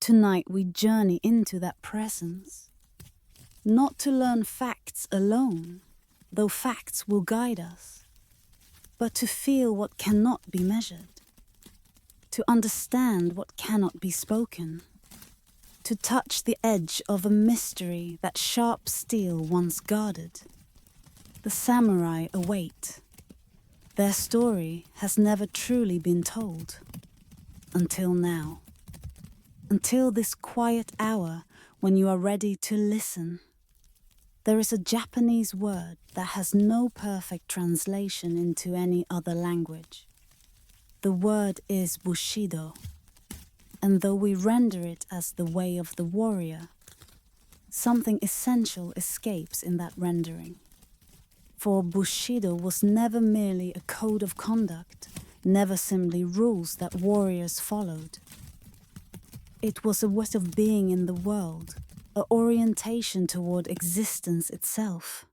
Tonight we journey into that presence, not to learn facts alone, though facts will guide us, but to feel what cannot be measured, to understand what cannot be spoken, to touch the edge of a mystery that sharp steel once guarded. The samurai await. Their story has never truly been told, until now. Until this quiet hour when you are ready to listen. There is a Japanese word that has no perfect translation into any other language. The word is bushido, and though we render it as the way of the warrior, something essential escapes in that rendering. For bushido was never merely a code of conduct, never simply rules that warriors followed. It was a way of being in the world, an orientation toward existence itself,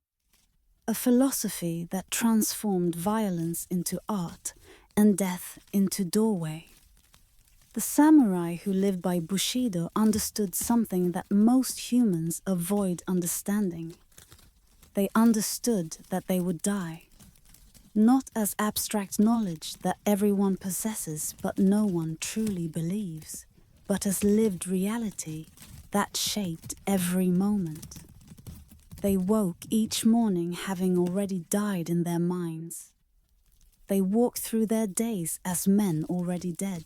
a philosophy that transformed violence into art and death into doorway. The samurai who lived by bushido understood something that most humans avoid understanding. They understood that they would die, not as abstract knowledge that everyone possesses but no one truly believes, but as lived reality that shaped every moment. They woke each morning having already died in their minds. They walked through their days as men already dead.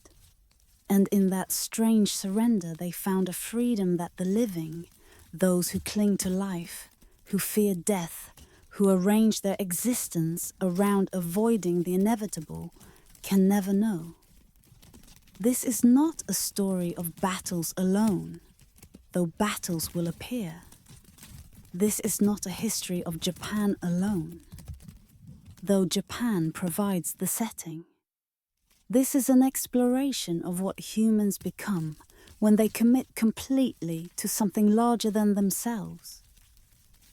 And in that strange surrender they found a freedom that the living, those who cling to life, who fear death, who arrange their existence around avoiding the inevitable, can never know. This is not a story of battles alone, though battles will appear. This is not a history of Japan alone, though Japan provides the setting. This is an exploration of what humans become when they commit completely to something larger than themselves,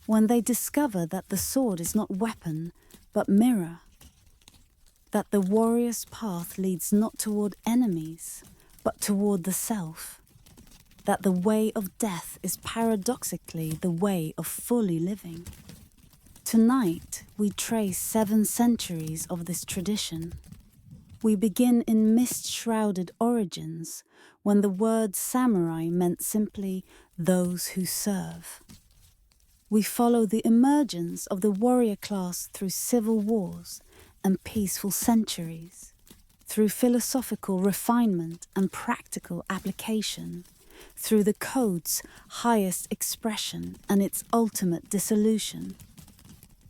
when they discover that the sword is not weapon, but mirror, that the warrior's path leads not toward enemies, but toward the self, that the way of death is paradoxically the way of fully living. Tonight, we trace 7 centuries of this tradition. We begin in mist-shrouded origins, when the word samurai meant simply those who serve. We follow the emergence of the warrior class through civil wars and peaceful centuries, through philosophical refinement and practical application, through the code's highest expression and its ultimate dissolution.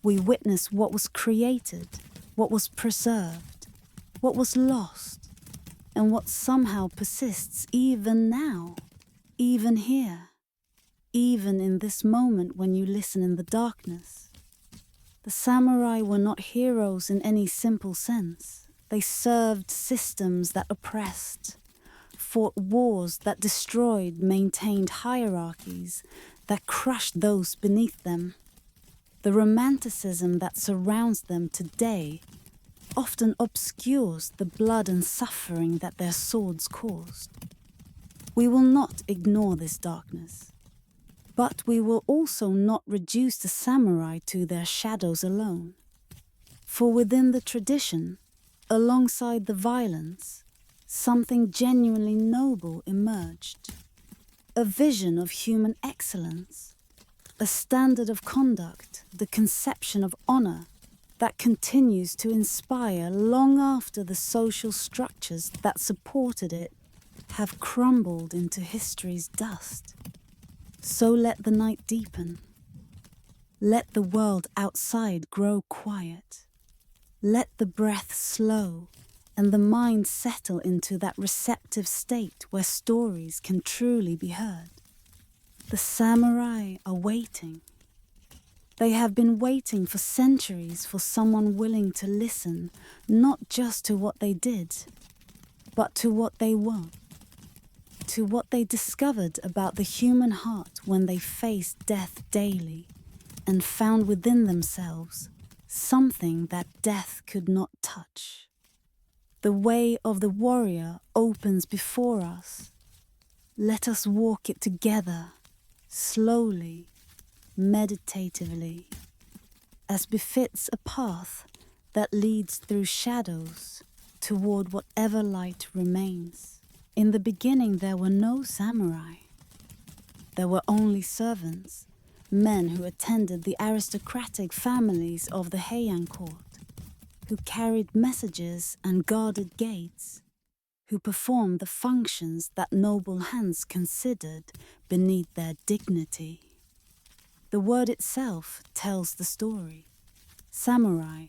We witness what was created, what was preserved, what was lost, and what somehow persists even now, even here, even in this moment when you listen in the darkness. The samurai were not heroes in any simple sense. They served systems that oppressed, fought wars that destroyed, maintained hierarchies that crushed those beneath them. The romanticism that surrounds them today often obscures the blood and suffering that their swords caused. We will not ignore this darkness. But we will also not reduce the samurai to their shadows alone. For within the tradition, alongside the violence, something genuinely noble emerged. A vision of human excellence, a standard of conduct, the conception of honor that continues to inspire long after the social structures that supported it have crumbled into history's dust. So let the night deepen. Let the world outside grow quiet. Let the breath slow and the mind settle into that receptive state where stories can truly be heard. The samurai are waiting. They have been waiting for centuries for someone willing to listen, not just to what they did, but to what they were. To what they discovered about the human heart when they faced death daily and found within themselves something that death could not touch. The way of the warrior opens before us. Let us walk it together, slowly, meditatively, as befits a path that leads through shadows toward whatever light remains. In the beginning there were no samurai. There were only servants, men who attended the aristocratic families of the Heian court, who carried messages and guarded gates, who performed the functions that noble hands considered beneath their dignity. The word itself tells the story. Samurai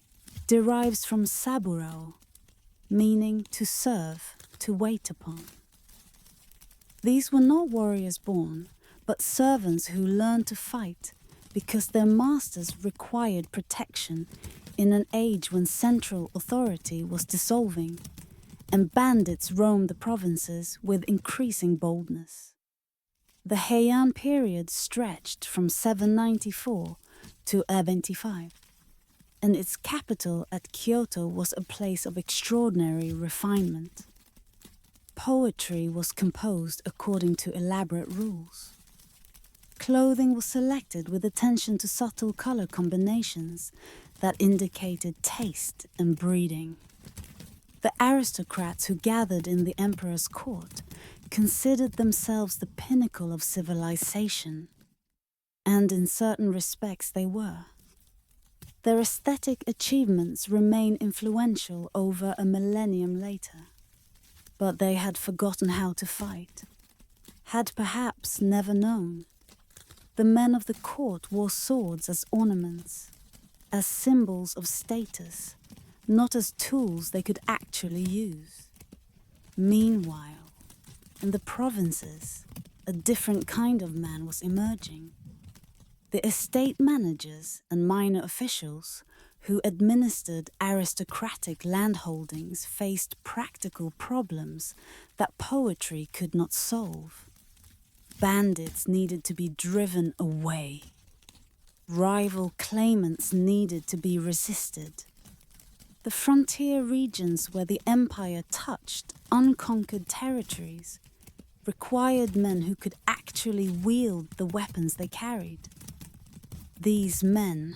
derives from saburao, meaning to serve, to wait upon. These were not warriors born, but servants who learned to fight because their masters required protection in an age when central authority was dissolving and bandits roamed the provinces with increasing boldness. The Heian period stretched from 794 to 1195, and its capital at Kyoto was a place of extraordinary refinement. Poetry was composed according to elaborate rules. Clothing was selected with attention to subtle color combinations that indicated taste and breeding. The aristocrats who gathered in the emperor's court considered themselves the pinnacle of civilization, and in certain respects they were. Their aesthetic achievements remain influential over a millennium later, but they had forgotten how to fight, had perhaps never known. The men of the court wore swords as ornaments, as symbols of status, not as tools they could actually use. Meanwhile, in the provinces, a different kind of man was emerging. The estate managers and minor officials who administered aristocratic landholdings faced practical problems that poetry could not solve. Bandits needed to be driven away. Rival claimants needed to be resisted. The frontier regions where the empire touched unconquered territories required men who could actually wield the weapons they carried. These men,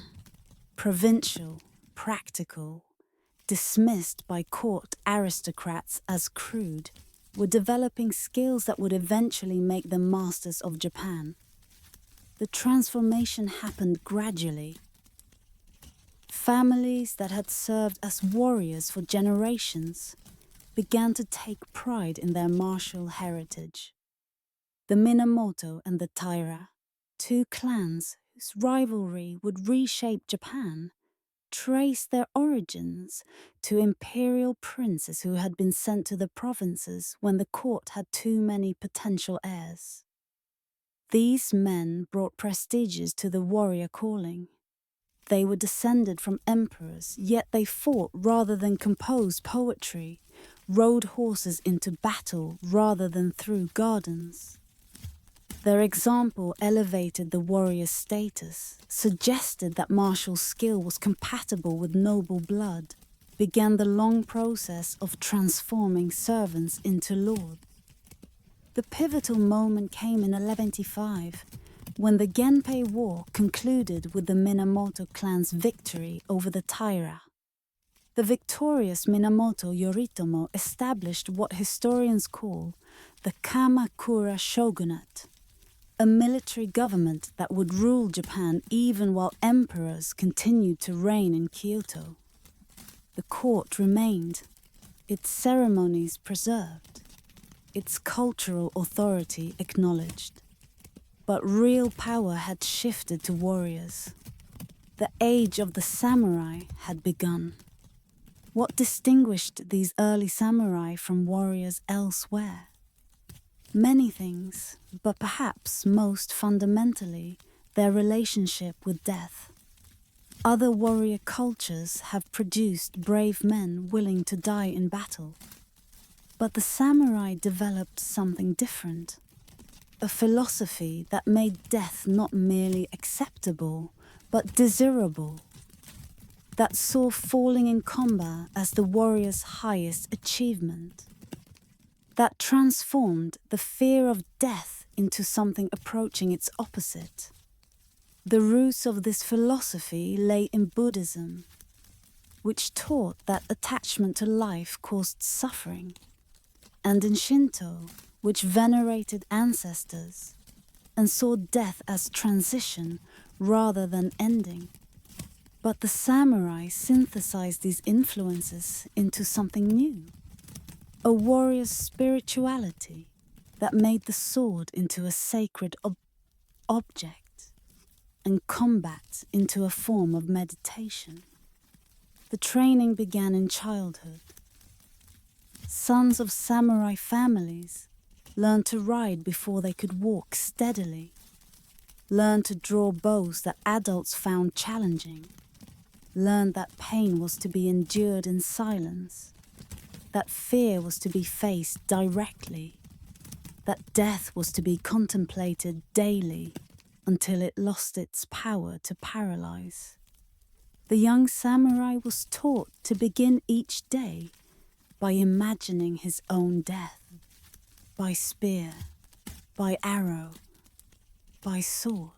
provincial, practical, dismissed by court aristocrats as crude, were developing skills that would eventually make them masters of Japan. The transformation happened gradually. Families that had served as warriors for generations began to take pride in their martial heritage. The Minamoto and the Taira, two clans whose rivalry would reshape Japan, traced their origins to imperial princes who had been sent to the provinces when the court had too many potential heirs. These men brought prestiges to the warrior calling. They were descended from emperors, yet they fought rather than composed poetry, rode horses into battle rather than through gardens. Their example elevated the warrior's status, suggested that martial skill was compatible with noble blood, began the long process of transforming servants into lords. The pivotal moment came in 1185, when the Genpei War concluded with the Minamoto clan's victory over the Taira. The victorious Minamoto Yoritomo established what historians call the Kamakura shogunate, a military government that would rule Japan even while emperors continued to reign in Kyoto. The court remained, its ceremonies preserved, its cultural authority acknowledged. But real power had shifted to warriors. The age of the samurai had begun. What distinguished these early samurai from warriors elsewhere? Many things, but perhaps most fundamentally, their relationship with death. Other warrior cultures have produced brave men willing to die in battle. But the samurai developed something different. A philosophy that made death not merely acceptable, but desirable. That saw falling in combat as the warrior's highest achievement. that transformed the fear of death into something approaching its opposite. The roots of this philosophy lay in Buddhism, which taught that attachment to life caused suffering, and in Shinto, which venerated ancestors and saw death as transition rather than ending. But the samurai synthesized these influences into something new, a warrior's spirituality that made the sword into a sacred object and combat into a form of meditation. The training began in childhood. Sons of samurai families learned to ride before they could walk steadily, learned to draw bows that adults found challenging, learned that pain was to be endured in silence, that fear was to be faced directly, that death was to be contemplated daily until it lost its power to paralyze. The young samurai was taught to begin each day by imagining his own death, by spear, by arrow, by sword,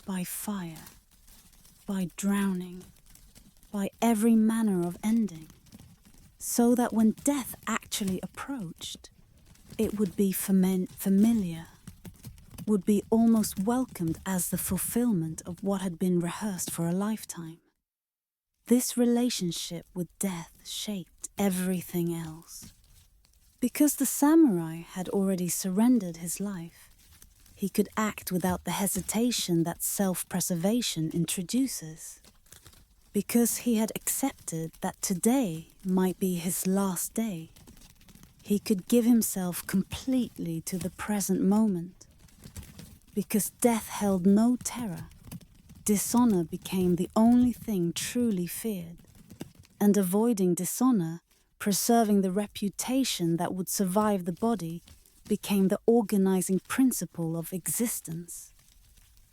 by fire, by drowning, by every manner of ending, so that when death actually approached, it would be familiar, would be almost welcomed as the fulfillment of what had been rehearsed for a lifetime. This relationship with death shaped everything else. Because the samurai had already surrendered his life, he could act without the hesitation that self-preservation introduces. Because he had accepted that today might be his last day, he could give himself completely to the present moment. Because death held no terror, dishonor became the only thing truly feared, and avoiding dishonor, preserving the reputation that would survive the body, became the organizing principle of existence.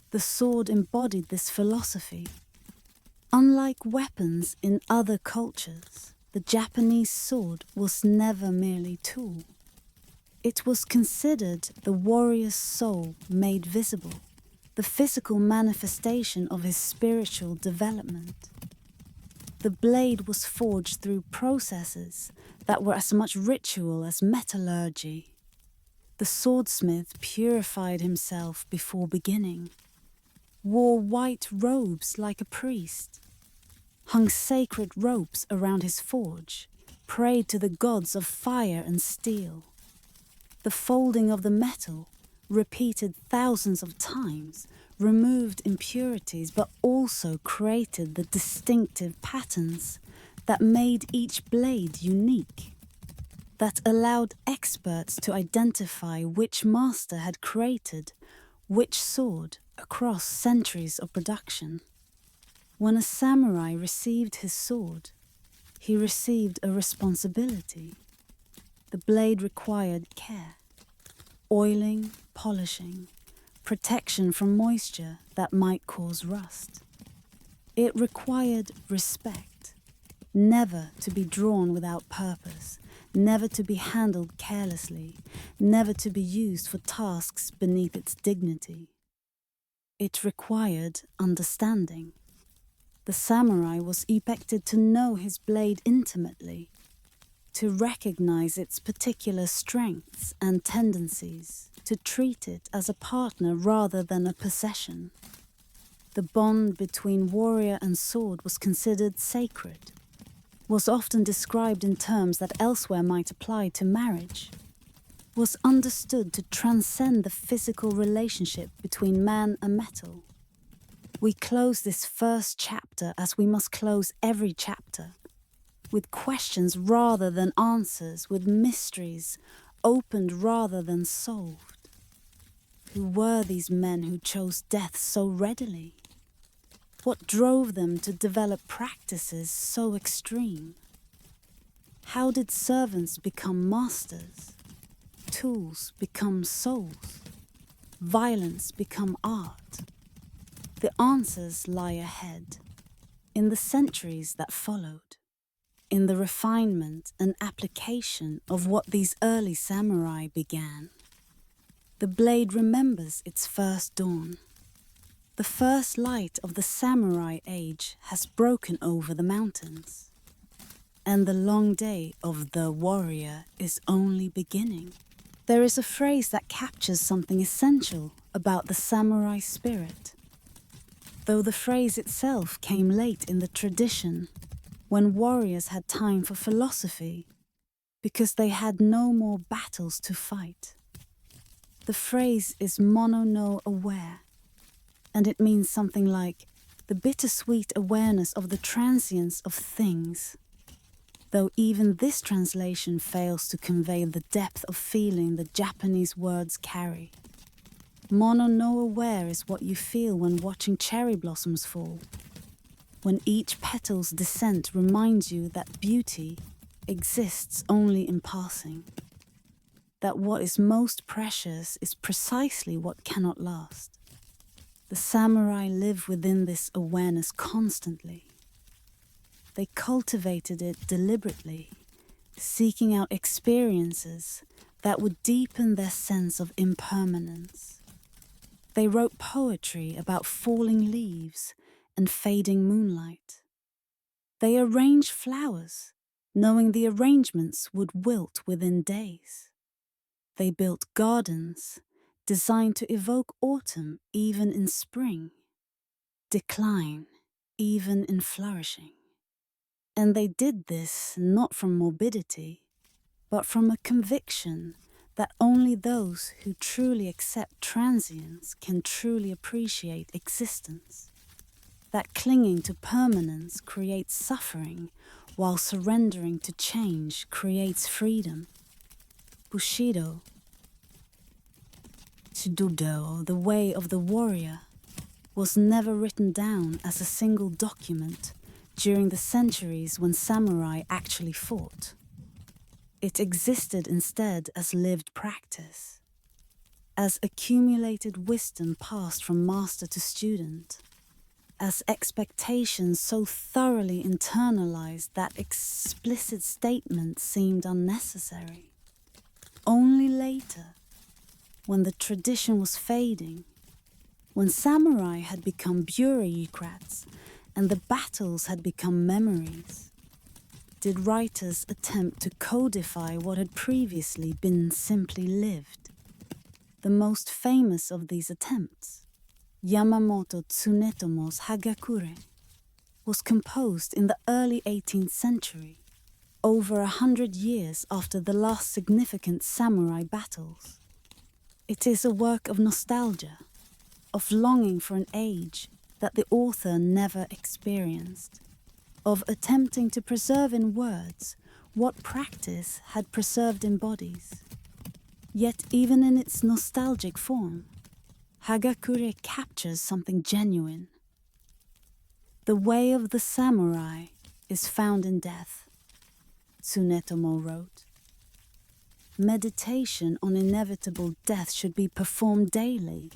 The sword embodied this philosophy. Unlike weapons in other cultures, the Japanese sword was never merely a tool. It was considered the warrior's soul made visible, the physical manifestation of his spiritual development. The blade was forged through processes that were as much ritual as metallurgy. The swordsmith purified himself before beginning, wore white robes like a priest, hung sacred ropes around his forge, prayed to the gods of fire and steel. The folding of the metal, repeated thousands of times, removed impurities but also created the distinctive patterns that made each blade unique, that allowed experts to identify which master had created which sword across centuries of production. When a samurai received his sword, he received a responsibility. The blade required care, oiling, polishing, protection from moisture that might cause rust. It required respect, never to be drawn without purpose, never to be handled carelessly, never to be used for tasks beneath its dignity. It required understanding. The samurai was expected to know his blade intimately, to recognize its particular strengths and tendencies, to treat it as a partner rather than a possession. The bond between warrior and sword was considered sacred, was often described in terms that elsewhere might apply to marriage, was understood to transcend the physical relationship between man and metal. We close this first chapter as we must close every chapter, with questions rather than answers, with mysteries opened rather than solved. Who were these men who chose death so readily? What drove them to develop practices so extreme? How did servants become masters? Tools become souls? Violence become art? The answers lie ahead, in the centuries that followed. in the refinement and application of what these early samurai began. The blade remembers its first dawn. The first light of the samurai age has broken over the mountains, and the long day of the warrior is only beginning. There is a phrase that captures something essential about the samurai spirit, though the phrase itself came late in the tradition, when warriors had time for philosophy, because they had no more battles to fight. The phrase is mono no aware, and it means something like the bittersweet awareness of the transience of things, though even this translation fails to convey the depth of feeling the Japanese words carry. Mono no aware is what you feel when watching cherry blossoms fall, when each petal's descent reminds you that beauty exists only in passing, that what is most precious is precisely what cannot last. The samurai live within this awareness constantly. They cultivated it deliberately, seeking out experiences that would deepen their sense of impermanence. They wrote poetry about falling leaves and fading moonlight. They arranged flowers, knowing the arrangements would wilt within days. They built gardens designed to evoke autumn even in spring, decline even in flourishing. And they did this not from morbidity, but from a conviction that only those who truly accept transience can truly appreciate existence, that clinging to permanence creates suffering, while surrendering to change creates freedom. Bushido, Shidudo, the way of the warrior, was never written down as a single document during the centuries when samurai actually fought. It existed instead as lived practice, as accumulated wisdom passed from master to student, as expectations so thoroughly internalized that explicit statement seemed unnecessary. Only later, when the tradition was fading, when samurai had become bureaucrats and the battles had become memories, did writers attempt to codify what had previously been simply lived. The most famous of these attempts, Yamamoto Tsunetomo's Hagakure, was composed in the early 18th century, over 100 years after the last significant samurai battles. It is a work of nostalgia, of longing for an age that the author never experienced, of attempting to preserve in words what practice had preserved in bodies. Yet even in its nostalgic form, Hagakure captures something genuine. The way of the samurai is found in death, Tsunetomo wrote. Meditation on inevitable death should be performed daily.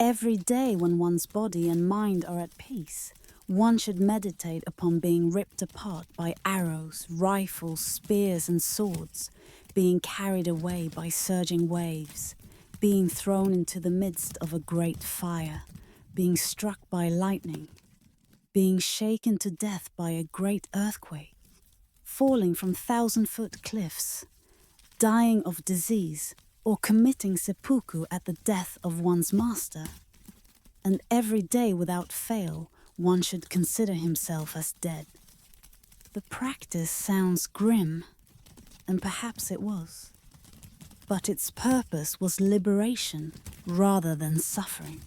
Every day when one's body and mind are at peace, one should meditate upon being ripped apart by arrows, rifles, spears and swords, being carried away by surging waves, being thrown into the midst of a great fire, being struck by lightning, being shaken to death by a great earthquake, falling from 1,000-foot cliffs, dying of disease, or committing seppuku at the death of one's master. And every day without fail, one should consider himself as dead. The practice sounds grim, and perhaps it was. But its purpose was liberation rather than suffering.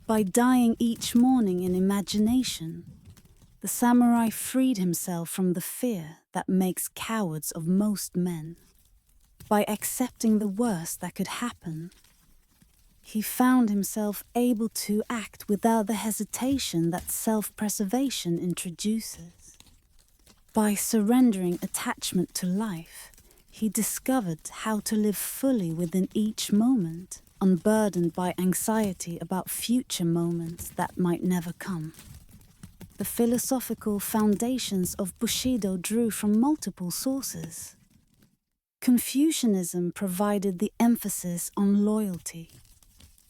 By dying each morning in imagination, the samurai freed himself from the fear that makes cowards of most men. By accepting the worst that could happen, he found himself able to act without the hesitation that self-preservation introduces. By surrendering attachment to life, he discovered how to live fully within each moment, unburdened by anxiety about future moments that might never come. The philosophical foundations of Bushido drew from multiple sources. Confucianism provided the emphasis on loyalty,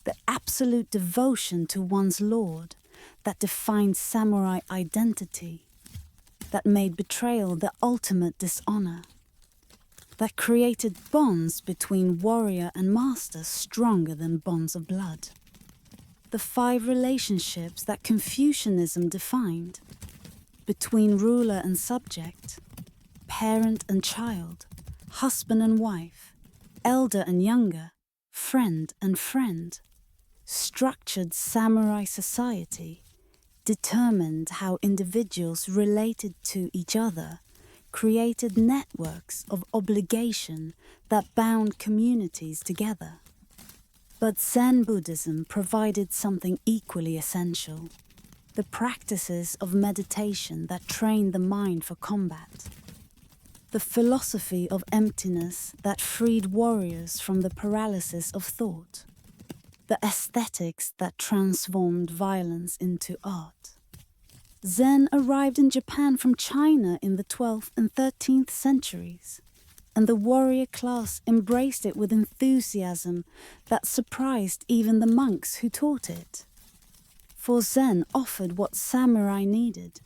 the absolute devotion to one's lord that defined samurai identity, that made betrayal the ultimate dishonor, that created bonds between warrior and master stronger than bonds of blood. The 5 relationships that Confucianism defined, between ruler and subject, parent and child, husband and wife, elder and younger, friend and friend, structured samurai society, determined how individuals related to each other, created networks of obligation that bound communities together. But Zen Buddhism provided something equally essential, the practices of meditation that trained the mind for combat, the philosophy of emptiness that freed warriors from the paralysis of thought, the aesthetics that transformed violence into art. Zen arrived in Japan from China in the 12th and 13th centuries, and the warrior class embraced it with enthusiasm that surprised even the monks who taught it. For Zen offered what samurai needed,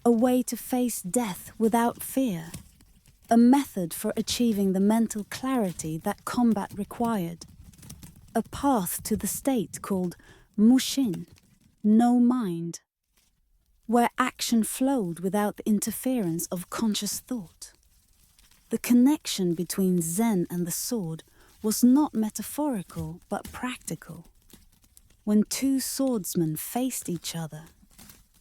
a way to face death without fear, a method for achieving the mental clarity that combat required, a path to the state called mushin, no mind, where action flowed without the interference of conscious thought. The connection between Zen and the sword was not metaphorical but practical. When 2 swordsmen faced each other,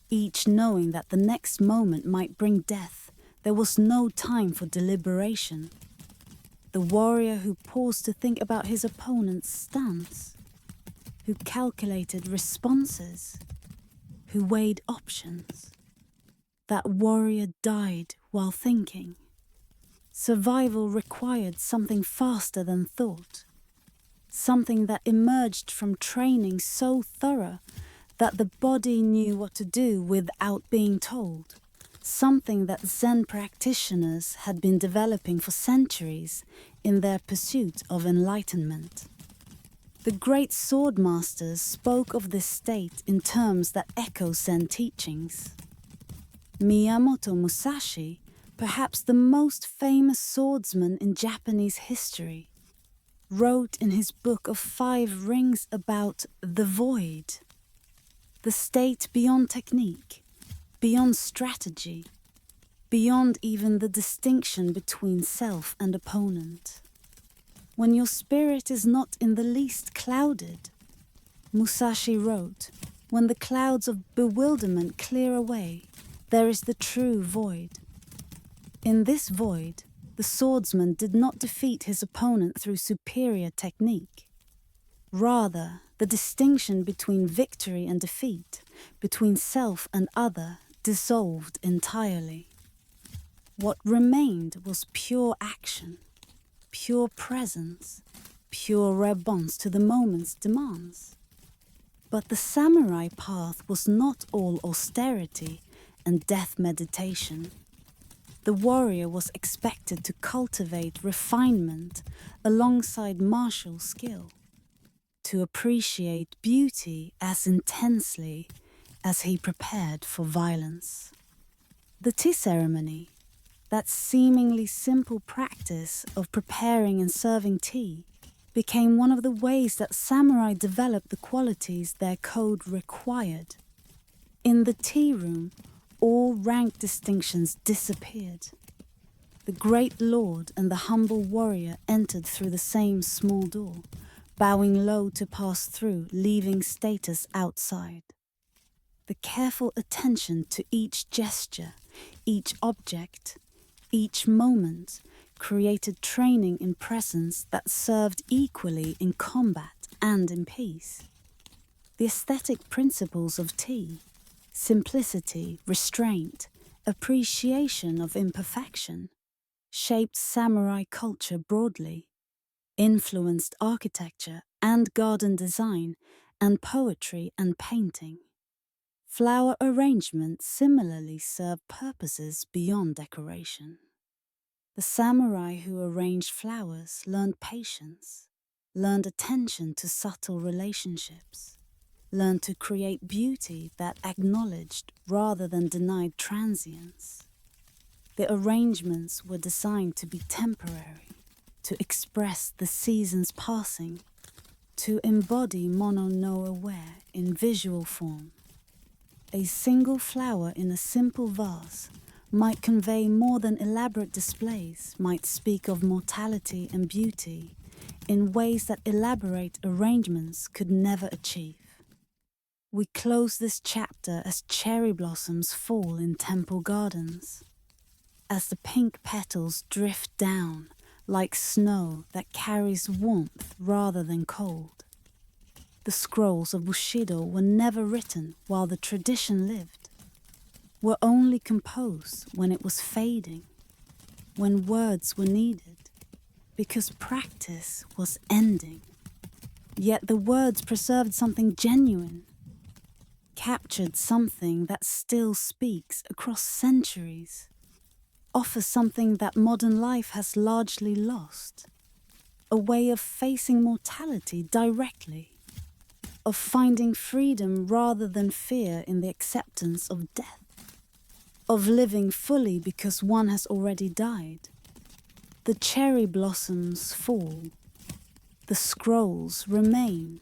each knowing that the next moment might bring death, there was no time for deliberation. The warrior who paused to think about his opponent's stance, who calculated responses, who weighed options. That warrior died while thinking. Survival required something faster than thought, something that emerged from training so thorough that the body knew what to do without being told, something that Zen practitioners had been developing for centuries in their pursuit of enlightenment. The great sword masters spoke of this state in terms that echo Zen teachings. Miyamoto Musashi, perhaps the most famous swordsman in Japanese history, wrote in his book of 5 rings about the void, the state beyond technique, beyond strategy, beyond even the distinction between self and opponent. When your spirit is not in the least clouded, Musashi wrote, when the clouds of bewilderment clear away, there is the true void. In this void, the swordsman did not defeat his opponent through superior technique. Rather, the distinction between victory and defeat, between self and other, dissolved entirely. What remained was pure action, pure presence, pure response to the moment's demands. But the samurai path was not all austerity and death meditation. The warrior was expected to cultivate refinement alongside martial skill, to appreciate beauty as intensely as he prepared for violence. The tea ceremony, that seemingly simple practice of preparing and serving tea, became one of the ways that samurai developed the qualities their code required. In the tea room, all rank distinctions disappeared. The great lord and the humble warrior entered through the same small door, bowing low to pass through, leaving status outside. The careful attention to each gesture, each object, each moment created training in presence that served equally in combat and in peace. The aesthetic principles of tea, simplicity, restraint, appreciation of imperfection, shaped samurai culture broadly, influenced architecture and garden design and poetry and painting. Flower arrangements similarly serve purposes beyond decoration. The samurai who arranged flowers learned patience, learned attention to subtle relationships, learned to create beauty that acknowledged rather than denied transience. The arrangements were designed to be temporary, to express the seasons passing, to embody mono no aware in visual form. A single flower in a simple vase might convey more than elaborate displays, might speak of mortality and beauty in ways that elaborate arrangements could never achieve. We close this chapter as cherry blossoms fall in temple gardens, as the pink petals drift down like snow that carries warmth rather than cold. The scrolls of Bushido were never written while the tradition lived, were only composed when it was fading, when words were needed, because practice was ending. Yet the words preserved something genuine, captured something that still speaks across centuries, offers something that modern life has largely lost, a way of facing mortality directly, of finding freedom rather than fear in the acceptance of death, of living fully because one has already died. The cherry blossoms fall, the scrolls remain,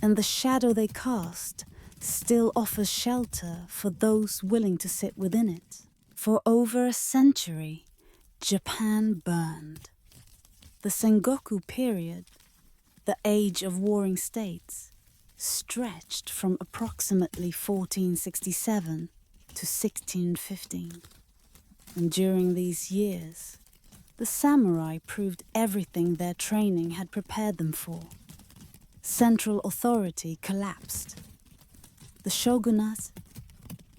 and the shadow they cast still offers shelter for those willing to sit within it. For over a century, Japan burned. The Sengoku period, the age of warring states, stretched from approximately 1467 to 1615. And during these years, the samurai proved everything their training had prepared them for. Central authority collapsed. The shogunate,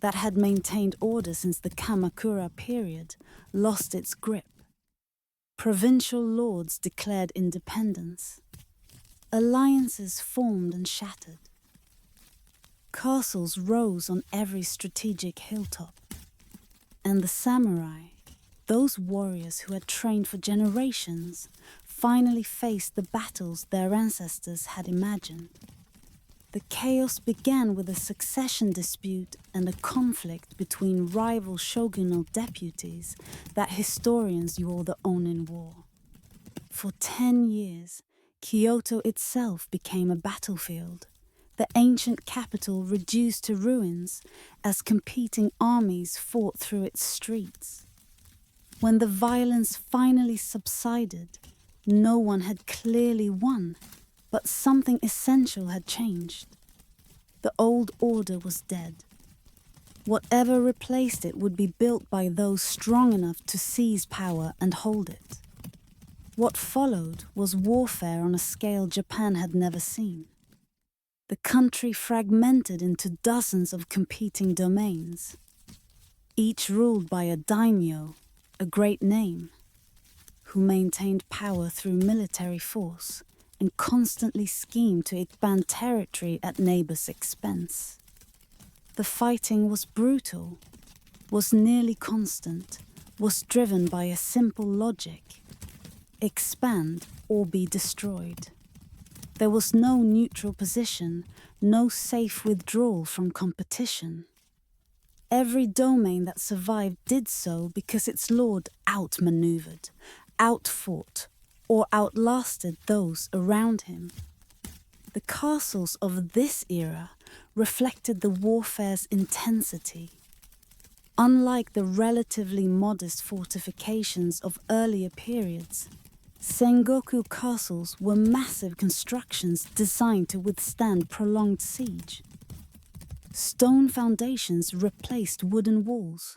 that had maintained order since the Kamakura period, lost its grip. Provincial lords declared independence. Alliances formed and shattered. Castles rose on every strategic hilltop. And the samurai, those warriors who had trained for generations, finally faced the battles their ancestors had imagined. The chaos began with a succession dispute and a conflict between rival shogunal deputies that historians call the Onin War. For 10 years, Kyoto itself became a battlefield, the ancient capital reduced to ruins as competing armies fought through its streets. When the violence finally subsided, no one had clearly won, but something essential had changed. The old order was dead. Whatever replaced it would be built by those strong enough to seize power and hold it. What followed was warfare on a scale Japan had never seen. The country fragmented into dozens of competing domains, each ruled by a daimyo, a great name, who maintained power through military force and constantly schemed to expand territory at neighbors' expense. The fighting was brutal, was nearly constant, was driven by a simple logic: expand or be destroyed. There was no neutral position, no safe withdrawal from competition. Every domain that survived did so because its lord outmaneuvered, outfought, or outlasted those around him. The castles of this era reflected the warfare's intensity. Unlike the relatively modest fortifications of earlier periods, Sengoku castles were massive constructions designed to withstand prolonged siege. Stone foundations replaced wooden walls.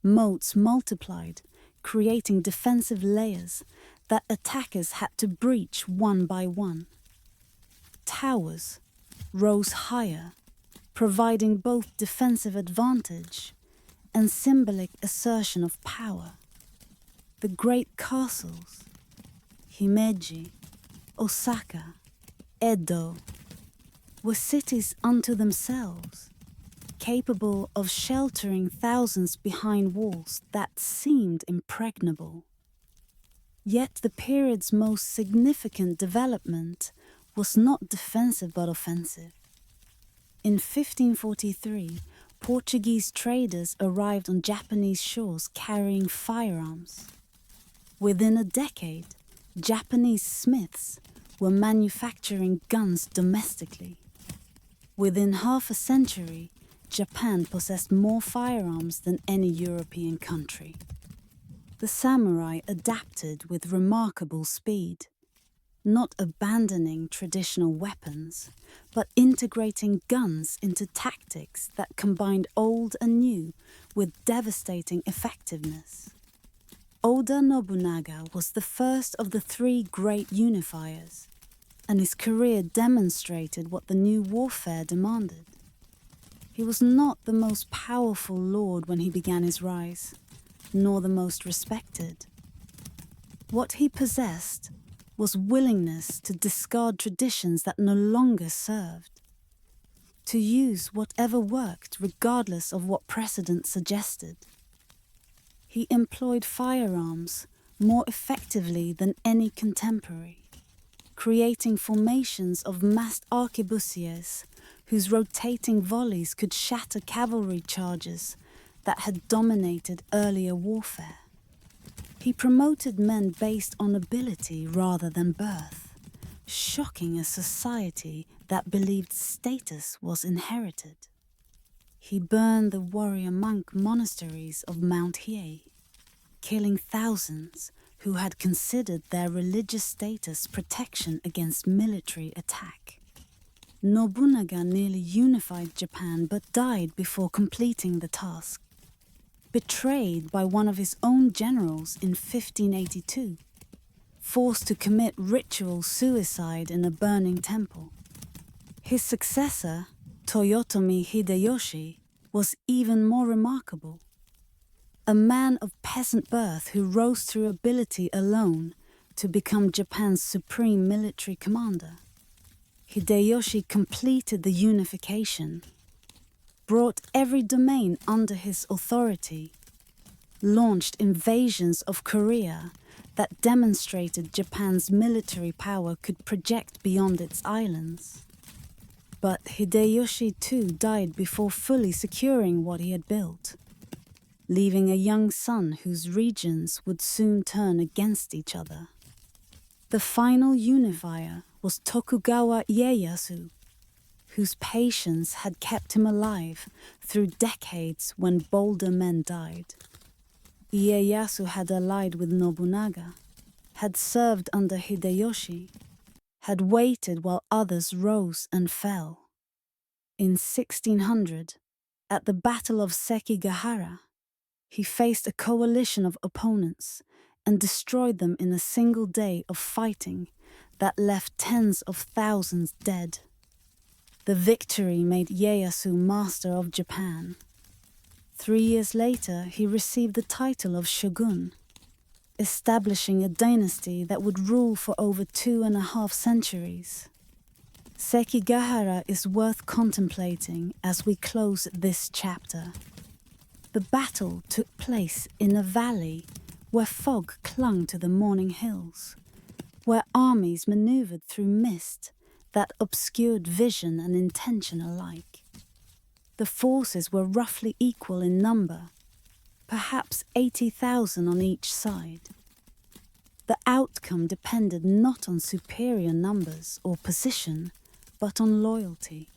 Moats multiplied, creating defensive layers that attackers had to breach one by one. Towers rose higher, providing both defensive advantage and symbolic assertion of power. The great castles, Himeji, Osaka, Edo, were cities unto themselves, capable of sheltering thousands behind walls that seemed impregnable. Yet the period's most significant development was not defensive but offensive. In 1543, Portuguese traders arrived on Japanese shores carrying firearms. Within a decade, Japanese smiths were manufacturing guns domestically. Within half a century, Japan possessed more firearms than any European country. The samurai adapted with remarkable speed, not abandoning traditional weapons, but integrating guns into tactics that combined old and new with devastating effectiveness. Oda Nobunaga was the first of the three great unifiers, and his career demonstrated what the new warfare demanded. He was not the most powerful lord when he began his rise, nor the most respected. What he possessed was willingness to discard traditions that no longer served, to use whatever worked regardless of what precedent suggested. He employed firearms more effectively than any contemporary, creating formations of massed arquebusiers whose rotating volleys could shatter cavalry charges that had dominated earlier warfare. He promoted men based on ability rather than birth, shocking a society that believed status was inherited. He burned the warrior monk monasteries of Mount Hiei, killing thousands who had considered their religious status protection against military attack. Nobunaga nearly unified Japan but died before completing the task. Betrayed by one of his own generals in 1582, forced to commit ritual suicide in a burning temple. His successor, Toyotomi Hideyoshi, was even more remarkable. A man of peasant birth who rose through ability alone to become Japan's supreme military commander. Hideyoshi completed the unification, brought every domain under his authority, launched invasions of Korea that demonstrated Japan's military power could project beyond its islands. But Hideyoshi too died before fully securing what he had built, leaving a young son whose regions would soon turn against each other. The final unifier was Tokugawa Ieyasu, whose patience had kept him alive through decades when bolder men died. Ieyasu had allied with Nobunaga, had served under Hideyoshi, had waited while others rose and fell. In 1600, at the Battle of Sekigahara, he faced a coalition of opponents and destroyed them in a single day of fighting that left tens of thousands dead. The victory made Ieyasu master of Japan. 3 years later, he received the title of shogun, establishing a dynasty that would rule for over 2.5 centuries. Sekigahara is worth contemplating as we close this chapter. The battle took place in a valley where fog clung to the morning hills, where armies maneuvered through mist that obscured vision and intention alike. The forces were roughly equal in number, perhaps 80,000 on each side. The outcome depended not on superior numbers or position, but on loyalty,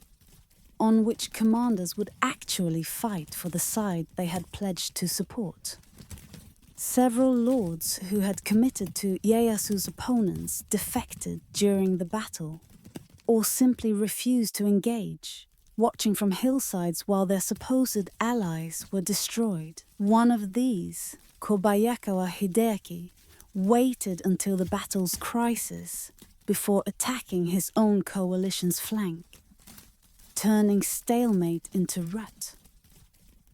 on which commanders would actually fight for the side they had pledged to support. Several lords who had committed to Ieyasu's opponents defected during the battle, or simply refused to engage, watching from hillsides while their supposed allies were destroyed. One of these, Kobayakawa Hideaki, waited until the battle's crisis before attacking his own coalition's flank, turning stalemate into rut.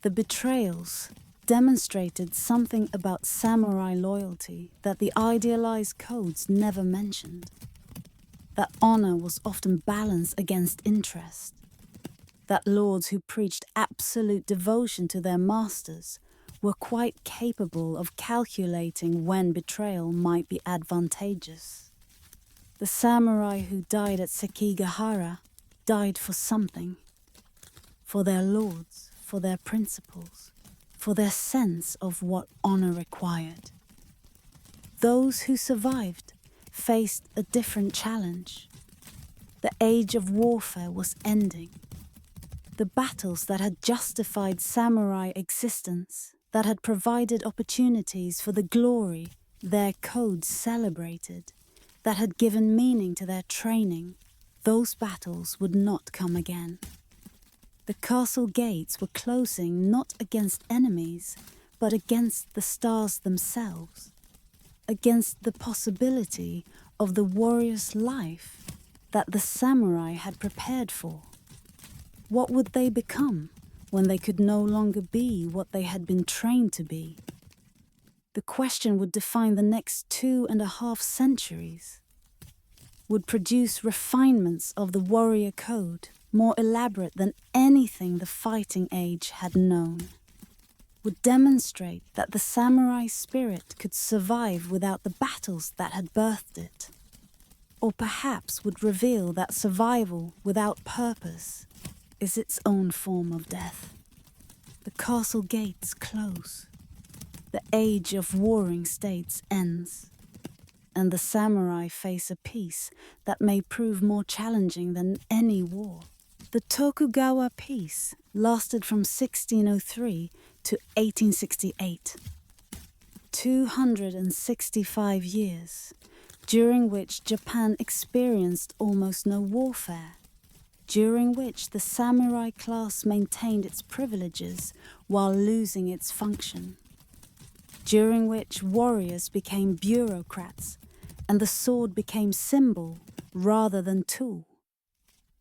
The betrayals demonstrated something about samurai loyalty that the idealized codes never mentioned. That honor was often balanced against interest, that lords who preached absolute devotion to their masters were quite capable of calculating when betrayal might be advantageous. The samurai who died at Sekigahara died for something. For their lords, for their principles, for their sense of what honor required. Those who survived faced a different challenge. The age of warfare was ending. The battles that had justified samurai existence, that had provided opportunities for the glory their codes celebrated, that had given meaning to their training, those battles would not come again. The castle gates were closing not against enemies, but against the stars themselves, against the possibility of the warrior's life that the samurai had prepared for. What would they become when they could no longer be what they had been trained to be? The question would define the next 2.5 centuries, would produce refinements of the warrior code more elaborate than anything the fighting age had known, would demonstrate that the samurai spirit could survive without the battles that had birthed it, or perhaps would reveal that survival without purpose is its own form of death. The castle gates close, the age of warring states ends, and the samurai face a peace that may prove more challenging than any war. The Tokugawa peace lasted from 1603 to 1868. 265 years, during which Japan experienced almost no warfare, during which the samurai class maintained its privileges while losing its function, during which warriors became bureaucrats and the sword became symbol rather than tool.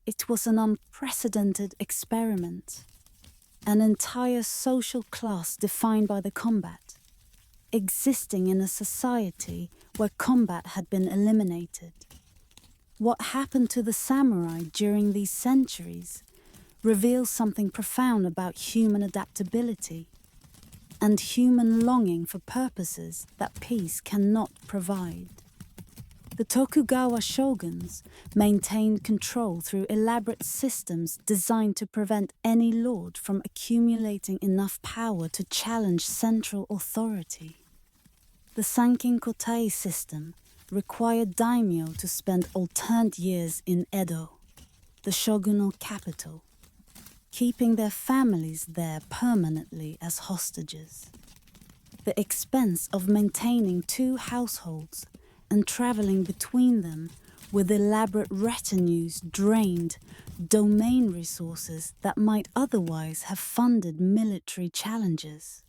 It was an unprecedented experiment, an entire social class defined by the combat, existing in a society where combat had been eliminated. What happened to the samurai during these centuries reveals something profound about human adaptability and human longing for purposes that peace cannot provide. The Tokugawa shoguns maintained control through elaborate systems designed to prevent any lord from accumulating enough power to challenge central authority. The Sankin Kotai system required daimyo to spend alternate years in Edo, the shogunal capital, keeping their families there permanently as hostages. The expense of maintaining 2 households and traveling between them with elaborate retinues drained domain resources that might otherwise have funded military challenges.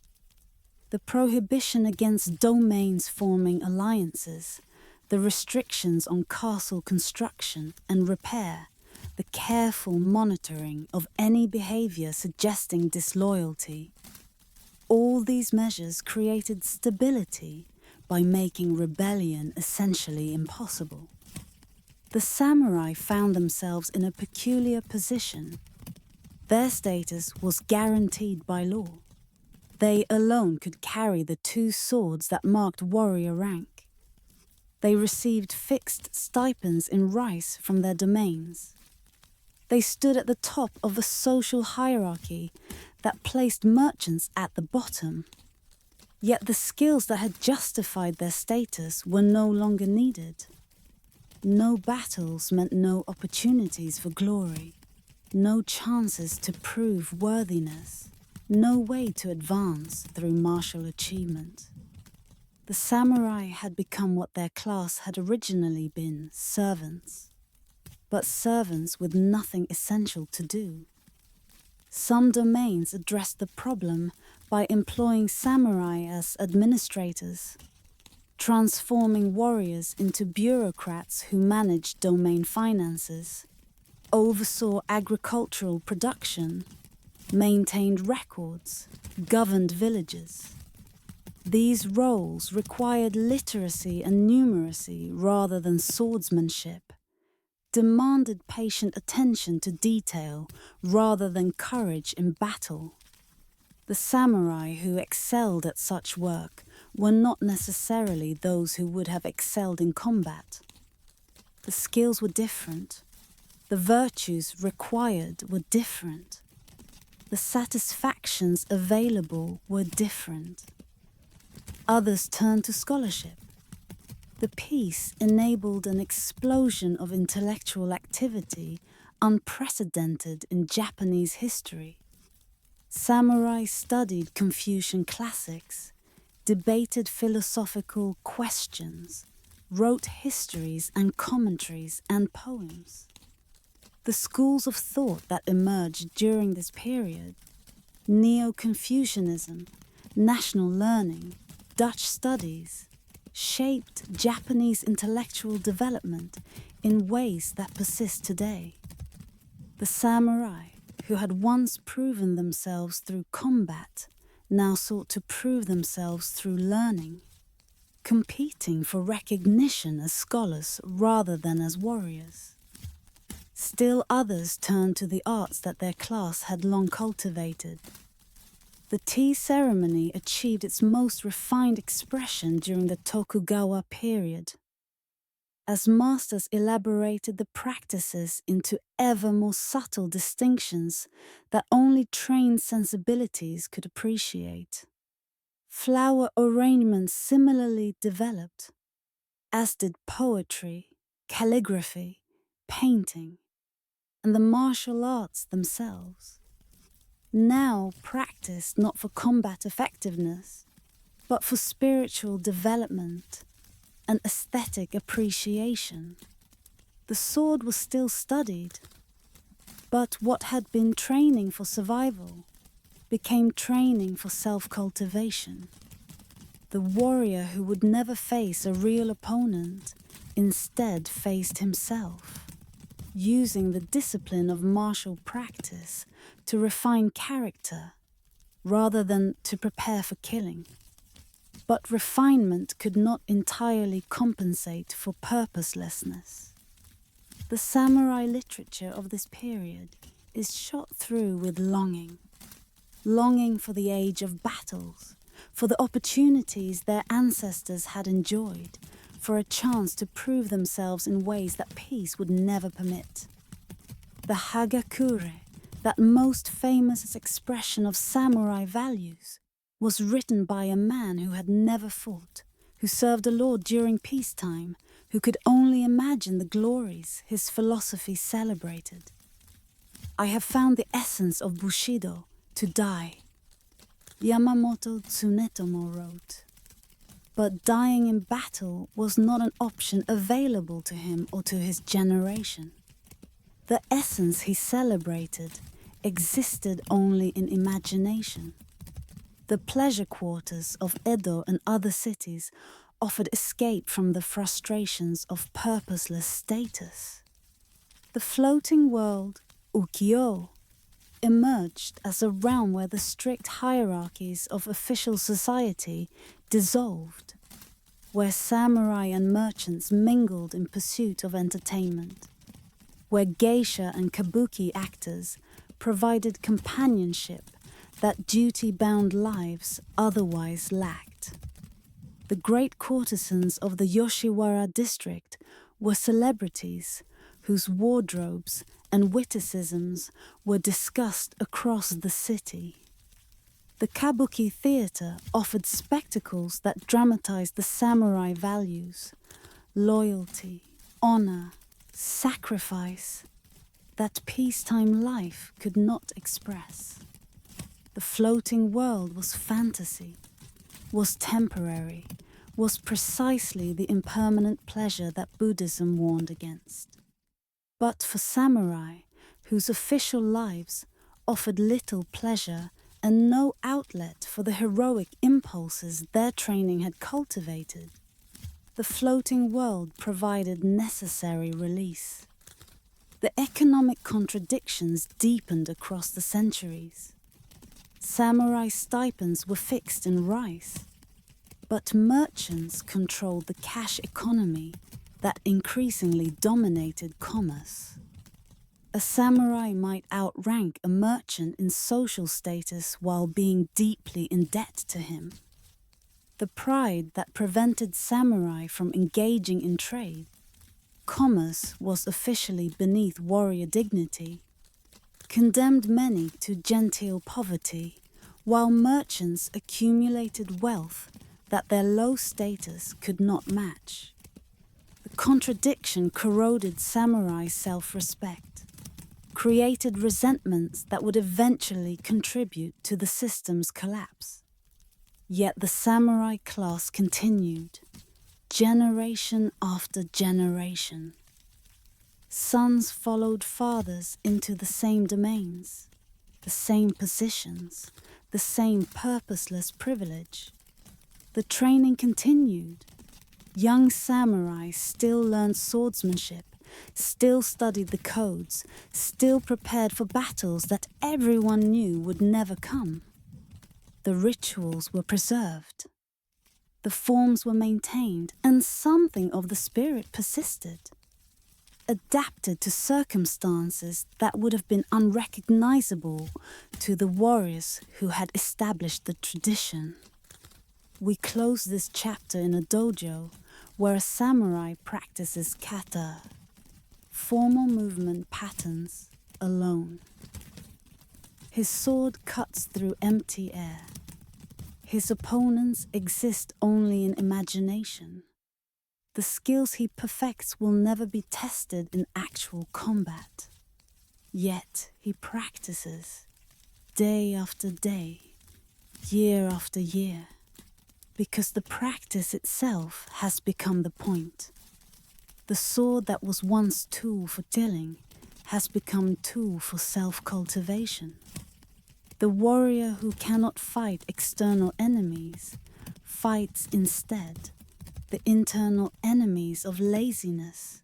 The prohibition against domains forming alliances, the restrictions on castle construction and repair, the careful monitoring of any behavior suggesting disloyalty. All these measures created stability by making rebellion essentially impossible. The samurai found themselves in a peculiar position. Their status was guaranteed by law. They alone could carry the 2 swords that marked warrior rank. They received fixed stipends in rice from their domains. They stood at the top of a social hierarchy that placed merchants at the bottom. Yet the skills that had justified their status were no longer needed. No battles meant no opportunities for glory, no chances to prove worthiness, no way to advance through martial achievement. The samurai had become what their class had originally been, servants, but servants with nothing essential to do. Some domains addressed the problem by employing samurai as administrators, transforming warriors into bureaucrats who managed domain finances, oversaw agricultural production, maintained records, governed villages. These roles required literacy and numeracy rather than swordsmanship, demanded patient attention to detail rather than courage in battle. The samurai who excelled at such work were not necessarily those who would have excelled in combat. The skills were different. The virtues required were different. The satisfactions available were different. Others turned to scholarship. The peace enabled an explosion of intellectual activity unprecedented in Japanese history. Samurai studied Confucian classics, debated philosophical questions, wrote histories and commentaries and poems. The schools of thought that emerged during this period, Neo-Confucianism, national learning, Dutch studies, shaped Japanese intellectual development in ways that persist today. The samurai, who had once proven themselves through combat, now sought to prove themselves through learning, competing for recognition as scholars rather than as warriors. Still others turned to the arts that their class had long cultivated. The tea ceremony achieved its most refined expression during the Tokugawa period, as masters elaborated the practices into ever more subtle distinctions that only trained sensibilities could appreciate. Flower arrangements similarly developed, as did poetry, calligraphy, painting, and the martial arts themselves. Now practiced not for combat effectiveness, but for spiritual development and aesthetic appreciation. The sword was still studied, but what had been training for survival became training for self-cultivation. The warrior who would never face a real opponent instead faced himself, using the discipline of martial practice to refine character rather than to prepare for killing. But refinement could not entirely compensate for purposelessness. The samurai literature of this period is shot through with longing. Longing for the age of battles, for the opportunities their ancestors had enjoyed, for a chance to prove themselves in ways that peace would never permit. The Hagakure, that most famous expression of samurai values, was written by a man who had never fought, who served the Lord during peacetime, who could only imagine the glories his philosophy celebrated. I have found the essence of Bushido to die, Yamamoto Tsunetomo wrote. But dying in battle was not an option available to him or to his generation. The essence he celebrated existed only in imagination. The pleasure quarters of Edo and other cities offered escape from the frustrations of purposeless status. The floating world, ukiyo, emerged as a realm where the strict hierarchies of official society dissolved, where samurai and merchants mingled in pursuit of entertainment, where geisha and kabuki actors provided companionship that duty-bound lives otherwise lacked. The great courtesans of the Yoshiwara district were celebrities whose wardrobes and witticisms were discussed across the city. The kabuki theater offered spectacles that dramatized the samurai values, loyalty, honor, sacrifice, that peacetime life could not express. The floating world was fantasy, was temporary, was precisely the impermanent pleasure that Buddhism warned against. But for samurai, whose official lives offered little pleasure and no outlet for the heroic impulses their training had cultivated, the floating world provided necessary release. The economic contradictions deepened across the centuries. Samurai stipends were fixed in rice, but merchants controlled the cash economy that increasingly dominated commerce. A samurai might outrank a merchant in social status while being deeply in debt to him. The pride that prevented samurai from engaging in trade, commerce was officially beneath warrior dignity, condemned many to genteel poverty, while merchants accumulated wealth that their low status could not match. The contradiction corroded samurai self-respect, created resentments that would eventually contribute to the system's collapse. Yet the samurai class continued, generation after generation. Sons followed fathers into the same domains, the same positions, the same purposeless privilege. The training continued. Young samurai still learned swordsmanship, still studied the codes, still prepared for battles that everyone knew would never come. The rituals were preserved. The forms were maintained, and something of the spirit persisted, adapted to circumstances that would have been unrecognizable to the warriors who had established the tradition. We close this chapter in a dojo where a samurai practices kata, formal movement patterns alone. His sword cuts through empty air. His opponents exist only in imagination. The skills he perfects will never be tested in actual combat. Yet he practices, day after day, year after year, because the practice itself has become the point. The sword that was once tool for killing has become tool for self-cultivation. The warrior who cannot fight external enemies fights instead the internal enemies of laziness,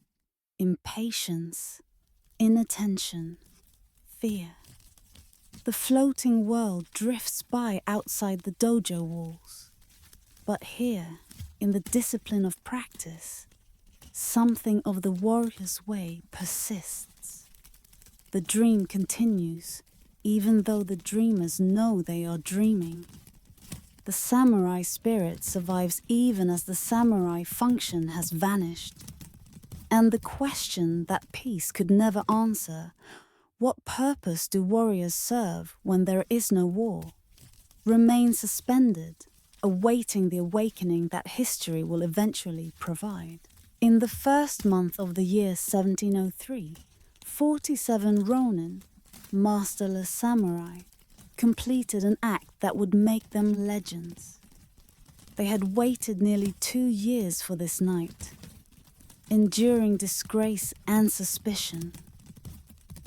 impatience, inattention, fear. The floating world drifts by outside the dojo walls. But here, in the discipline of practice, something of the warrior's way persists. The dream continues, even though the dreamers know they are dreaming. The samurai spirit survives even as the samurai function has vanished. And the question that peace could never answer, what purpose do warriors serve when there is no war, remains suspended, awaiting the awakening that history will eventually provide. In the first month of the year 1703, 47 ronin, masterless samurai, completed an act that would make them legends. They had waited nearly 2 years for this night, enduring disgrace and suspicion,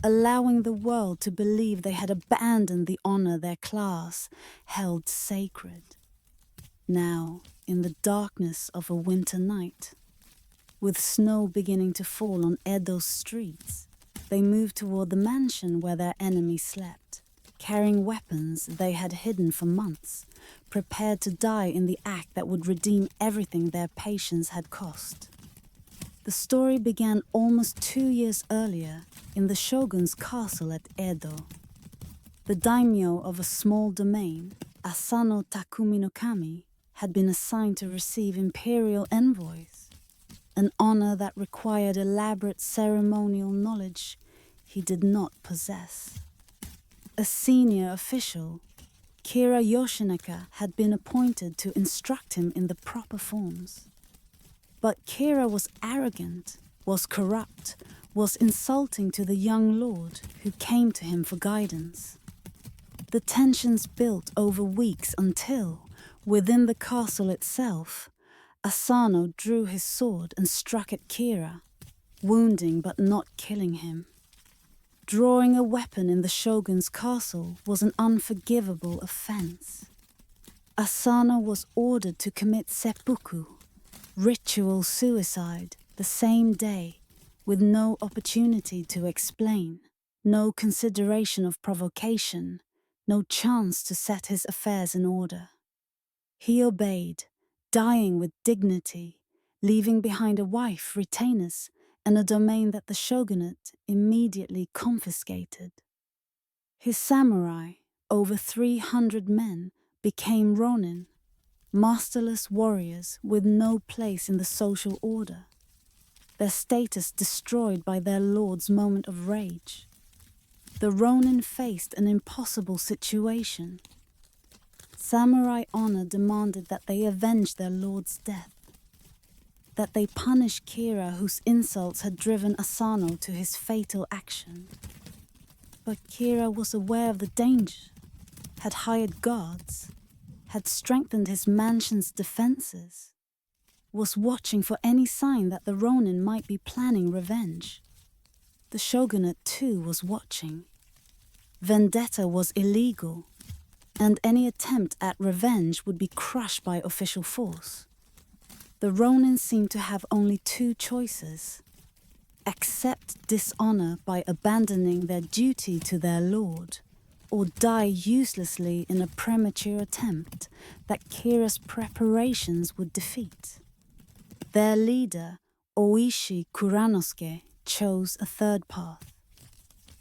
allowing the world to believe they had abandoned the honor their class held sacred. Now, in the darkness of a winter night, with snow beginning to fall on Edo's streets, they moved toward the mansion where their enemy slept, carrying weapons they had hidden for months, prepared to die in the act that would redeem everything their patience had cost. The story began almost 2 years earlier in the shogun's castle at Edo. The daimyo of a small domain, Asano Takumi no Kami, had been assigned to receive imperial envoys, an honor that required elaborate ceremonial knowledge he did not possess. A senior official, Kira Yoshinaka, had been appointed to instruct him in the proper forms. But Kira was arrogant, was corrupt, was insulting to the young lord who came to him for guidance. The tensions built over weeks until, within the castle itself, Asano drew his sword and struck at Kira, wounding but not killing him. Drawing a weapon in the shogun's castle was an unforgivable offense. Asano was ordered to commit seppuku, ritual suicide, the same day, with no opportunity to explain, no consideration of provocation, no chance to set his affairs in order. He obeyed, dying with dignity, leaving behind a wife, retainers, and a domain that the shogunate immediately confiscated. His samurai, over 300 men, became ronin, masterless warriors with no place in the social order, their status destroyed by their lord's moment of rage. The ronin faced an impossible situation. Samurai honor demanded that they avenge their lord's death, that they punish Kira, whose insults had driven Asano to his fatal action. But Kira was aware of the danger, had hired guards, had strengthened his mansion's defenses, was watching for any sign that the ronin might be planning revenge. The shogunate too was watching. Vendetta was illegal, and any attempt at revenge would be crushed by official force. The ronin seemed to have only two choices: accept dishonor by abandoning their duty to their lord, or die uselessly in a premature attempt that Kira's preparations would defeat. Their leader, Oishi Kuranosuke, chose a third path.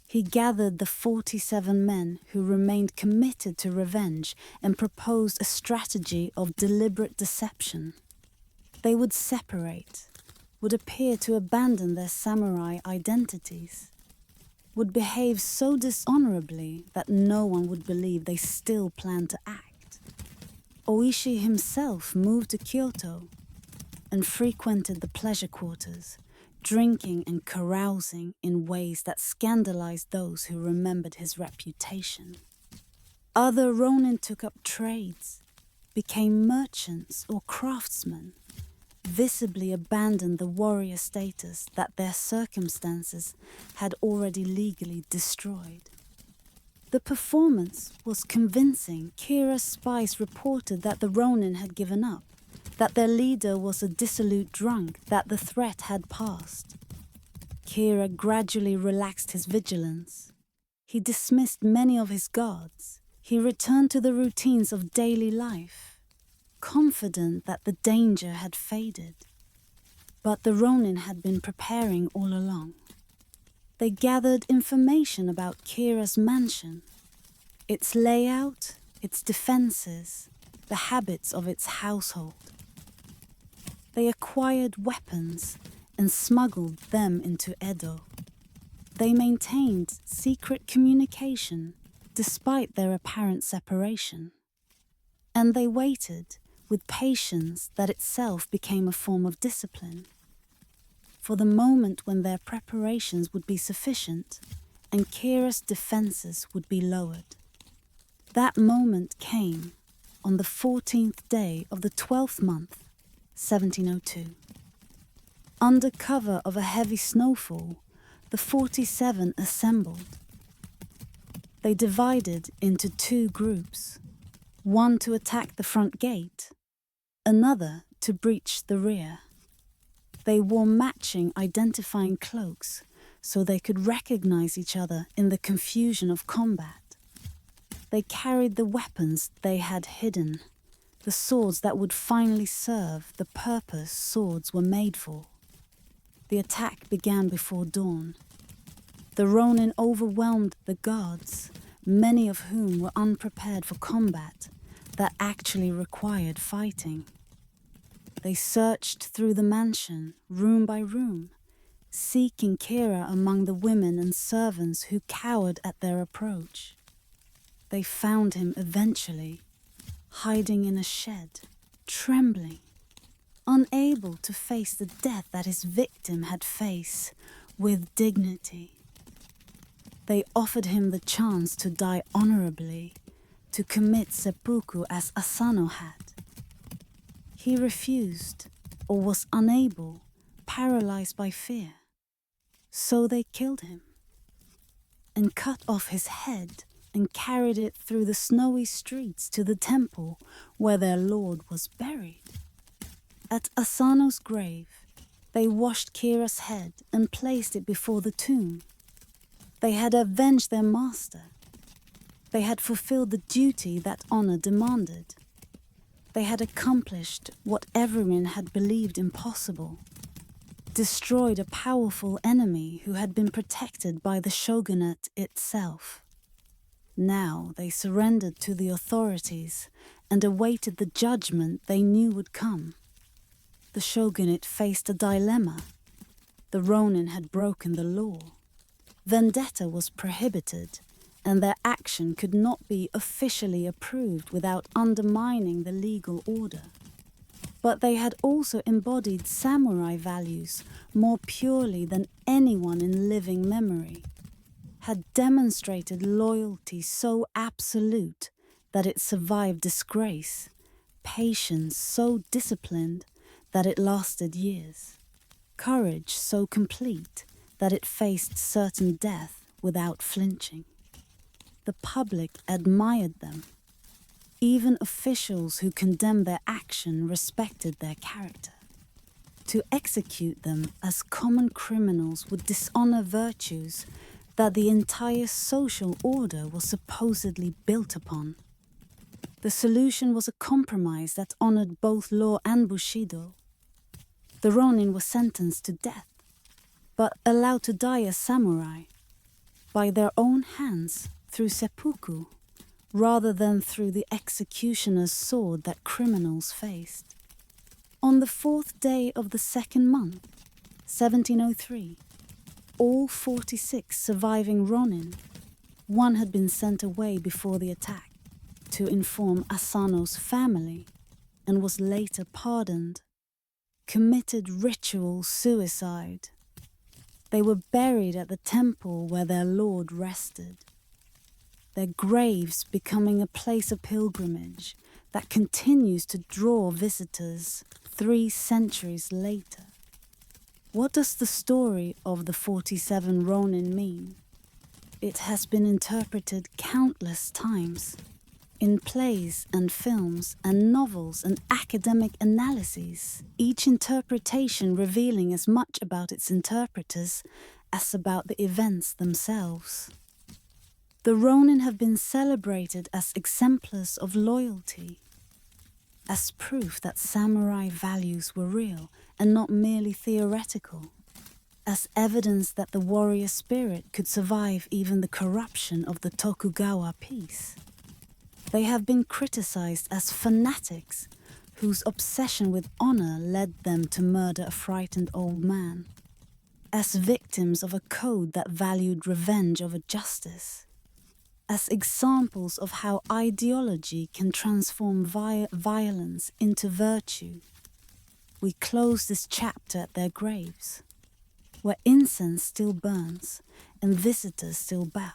He gathered the 47 men who remained committed to revenge and proposed a strategy of deliberate deception. They would separate, would appear to abandon their samurai identities, would behave so dishonorably that no one would believe they still planned to act. Oishi himself moved to Kyoto and frequented the pleasure quarters, drinking and carousing in ways that scandalized those who remembered his reputation. Other ronin took up trades, became merchants or craftsmen, visibly abandoned the warrior status that their circumstances had already legally destroyed. The performance was convincing. Kira's spies reported that the ronin had given up, that their leader was a dissolute drunk, that the threat had passed. Kira gradually relaxed his vigilance. He dismissed many of his guards. He returned to the routines of daily life, confident that the danger had faded. But the ronin had been preparing all along. They gathered information about Kira's mansion, its layout, its defenses, the habits of its household. They acquired weapons and smuggled them into Edo. They maintained secret communication despite their apparent separation. And they waited with patience that itself became a form of discipline, for the moment when their preparations would be sufficient and Kira's defenses would be lowered. That moment came on the 14th day of the 12th month, 1702. Under cover of a heavy snowfall, the 47 assembled. They divided into two groups, one to attack the front gate, another to breach the rear. They wore matching identifying cloaks so they could recognize each other in the confusion of combat. They carried the weapons they had hidden, the swords that would finally serve the purpose swords were made for. The attack began before dawn. The ronin overwhelmed the guards, many of whom were unprepared for combat that actually required fighting. They searched through the mansion, room by room, seeking Kira among the women and servants who cowered at their approach. They found him eventually, hiding in a shed, trembling, unable to face the death that his victim had faced with dignity. They offered him the chance to die honorably, to commit seppuku as Asano had. He refused, or was unable, paralyzed by fear. So they killed him, and cut off his head and carried it through the snowy streets to the temple where their lord was buried. At Asano's grave, they washed Kira's head and placed it before the tomb. They had avenged their master. They had fulfilled the duty that honor demanded. They had accomplished what everyone had believed impossible, destroyed a powerful enemy who had been protected by the shogunate itself. Now they surrendered to the authorities and awaited the judgment they knew would come. The shogunate faced a dilemma. The Ronin had broken the law. Vendetta was prohibited, and their action could not be officially approved without undermining the legal order. But they had also embodied samurai values more purely than anyone in living memory, had demonstrated loyalty so absolute that it survived disgrace, patience so disciplined that it lasted years, courage so complete that it faced certain death without flinching. The public admired them. Even officials who condemned their action respected their character. To execute them as common criminals would dishonor virtues that the entire social order was supposedly built upon. The solution was a compromise that honored both law and Bushido. The Ronin were sentenced to death, but allowed to die as samurai, by their own hands through seppuku, rather than through the executioner's sword that criminals faced. On the 4th day of the 2nd month, 1703, all 46 surviving Ronin, one had been sent away before the attack to inform Asano's family and was later pardoned, committed ritual suicide. They were buried at the temple where their lord rested, their graves becoming a place of pilgrimage that continues to draw visitors 3 centuries later. What does the story of the 47 Ronin mean? It has been interpreted countless times in plays and films and novels and academic analyses, each interpretation revealing as much about its interpreters as about the events themselves. The Ronin have been celebrated as exemplars of loyalty, as proof that samurai values were real and not merely theoretical, as evidence that the warrior spirit could survive even the corruption of the Tokugawa peace. They have been criticized as fanatics whose obsession with honor led them to murder a frightened old man, as victims of a code that valued revenge over justice, as examples of how ideology can transform violence into virtue. We close this chapter at their graves, where incense still burns and visitors still bow.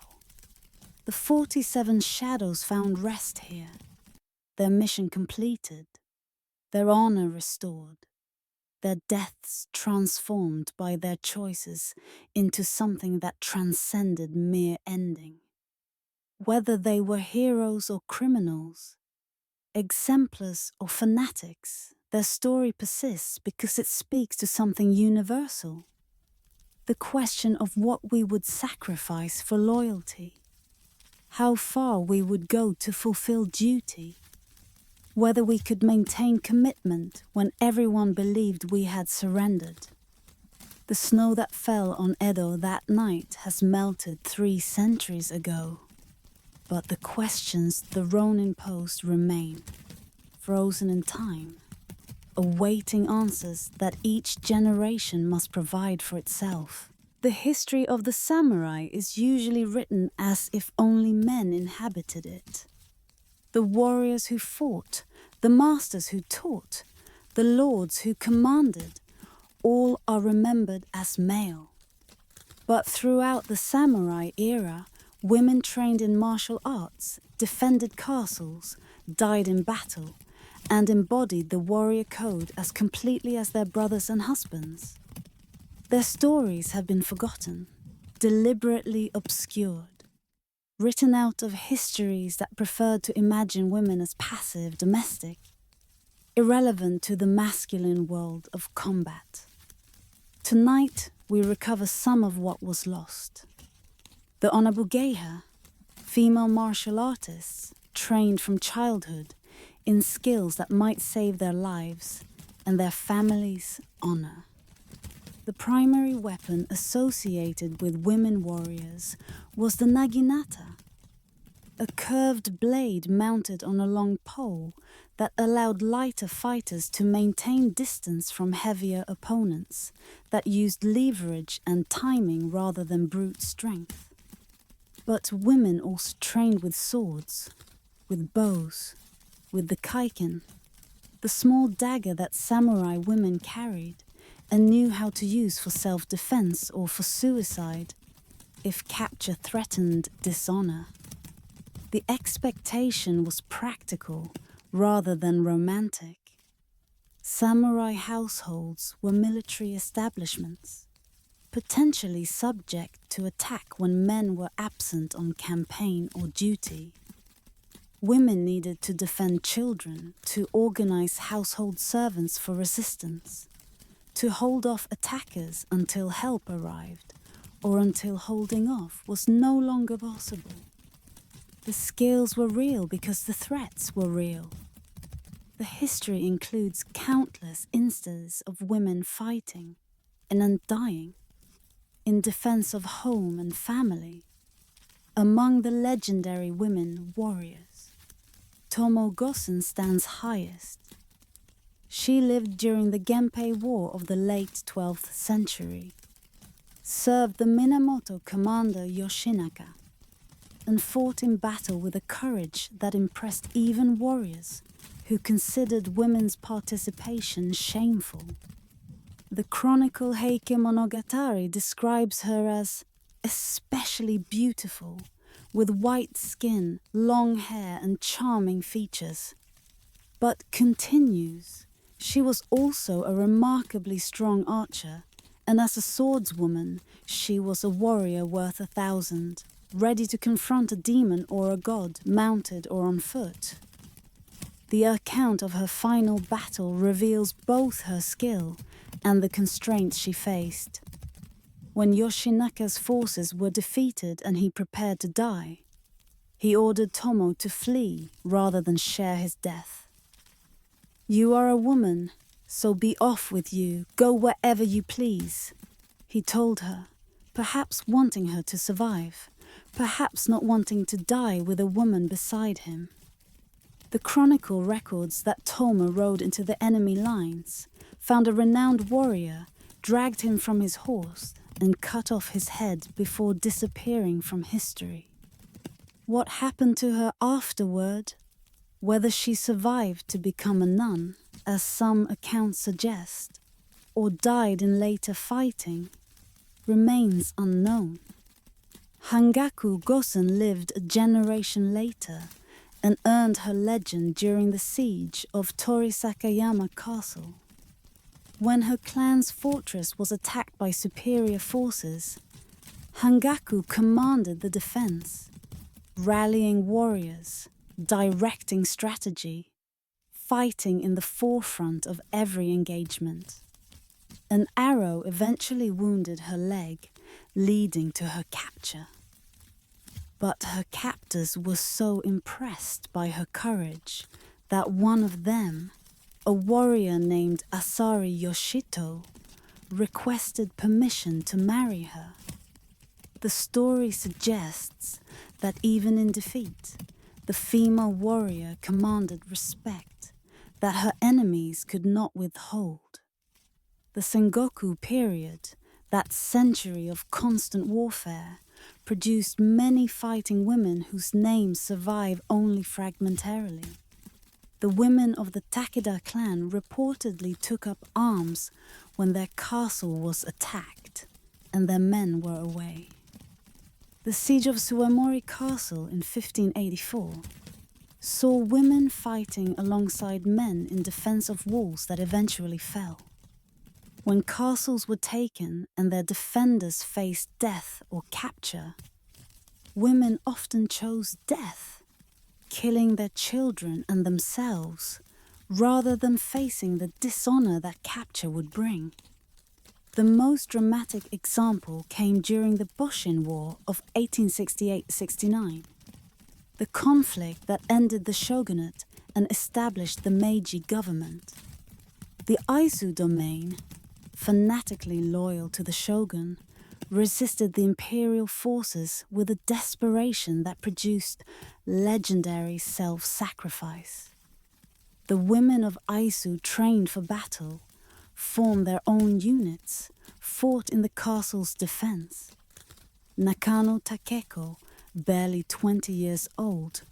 The 47 shadows found rest here, their mission completed, their honor restored, their deaths transformed by their choices into something that transcended mere ending. Whether they were heroes or criminals, exemplars or fanatics, their story persists because it speaks to something universal. The question of what we would sacrifice for loyalty, how far we would go to fulfill duty, whether we could maintain commitment when everyone believed we had surrendered. The snow that fell on Edo that night has melted 3 centuries ago. But the questions the Ronin posed remain, frozen in time, awaiting answers that each generation must provide for itself. The history of the samurai is usually written as if only men inhabited it. The warriors who fought, the masters who taught, the lords who commanded, all are remembered as male. But throughout the samurai era, women trained in martial arts, defended castles, died in battle, and embodied the warrior code as completely as their brothers and husbands. Their stories have been forgotten, deliberately obscured, written out of histories that preferred to imagine women as passive, domestic, irrelevant to the masculine world of combat. Tonight, we recover some of what was lost. The Onabugeha, female martial artists, trained from childhood, in skills that might save their lives and their families' honor. The primary weapon associated with women warriors was the naginata, a curved blade mounted on a long pole that allowed lighter fighters to maintain distance from heavier opponents that used leverage and timing rather than brute strength. But women also trained with swords, with bows, with the kaiken, the small dagger that samurai women carried and knew how to use for self-defense or for suicide if capture threatened dishonor. The expectation was practical rather than romantic. Samurai households were military establishments, potentially subject to attack when men were absent on campaign or duty. Women needed to defend children, to organize household servants for resistance, to hold off attackers until help arrived, or until holding off was no longer possible. The skills were real because the threats were real. The history includes countless instances of women fighting and undying in defense of home and family. Among the legendary women warriors, Tomo Gosen stands highest. She lived during the Genpei War of the late 12th century, served the Minamoto commander Yoshinaka, and fought in battle with a courage that impressed even warriors who considered women's participation shameful. The chronicle Heike Monogatari describes her as especially beautiful, with white skin, long hair, and charming features. But continues, she was also a remarkably strong archer, and as a swordswoman, she was a warrior worth 1,000. Ready to confront a demon or a god, mounted or on foot. The account of her final battle reveals both her skill and the constraints she faced. When Yoshinaka's forces were defeated and he prepared to die, he ordered Tomo to flee rather than share his death. "You are a woman, so be off with you, go wherever you please," he told her, perhaps wanting her to survive. Perhaps not wanting to die with a woman beside him. The chronicle records that Toma rode into the enemy lines, found a renowned warrior, dragged him from his horse, and cut off his head before disappearing from history. What happened to her afterward, whether she survived to become a nun, as some accounts suggest, or died in later fighting, remains unknown. Hangaku Gosen lived a generation later and earned her legend during the siege of Torisakayama Castle. When her clan's fortress was attacked by superior forces, Hangaku commanded the defense, rallying warriors, directing strategy, fighting in the forefront of every engagement. An arrow eventually wounded her leg, leading to her capture. But her captors were so impressed by her courage that one of them, a warrior named Asari Yoshito, requested permission to marry her. The story suggests that even in defeat, the female warrior commanded respect that her enemies could not withhold. The Sengoku period, that century of constant warfare, produced many fighting women whose names survive only fragmentarily. The women of the Takeda clan reportedly took up arms when their castle was attacked and their men were away. The siege of Suwamori Castle in 1584 saw women fighting alongside men in defense of walls that eventually fell. When castles were taken and their defenders faced death or capture, women often chose death, killing their children and themselves, rather than facing the dishonor that capture would bring. The most dramatic example came during the Boshin War of 1868-69, the conflict that ended the shogunate and established the Meiji government. The Aizu domain, fanatically loyal to the shogun, resisted the imperial forces with a desperation that produced legendary self-sacrifice. The women of Aizu trained for battle, formed their own units, fought in the castle's defense. Nakano Takeko, barely 20 years old,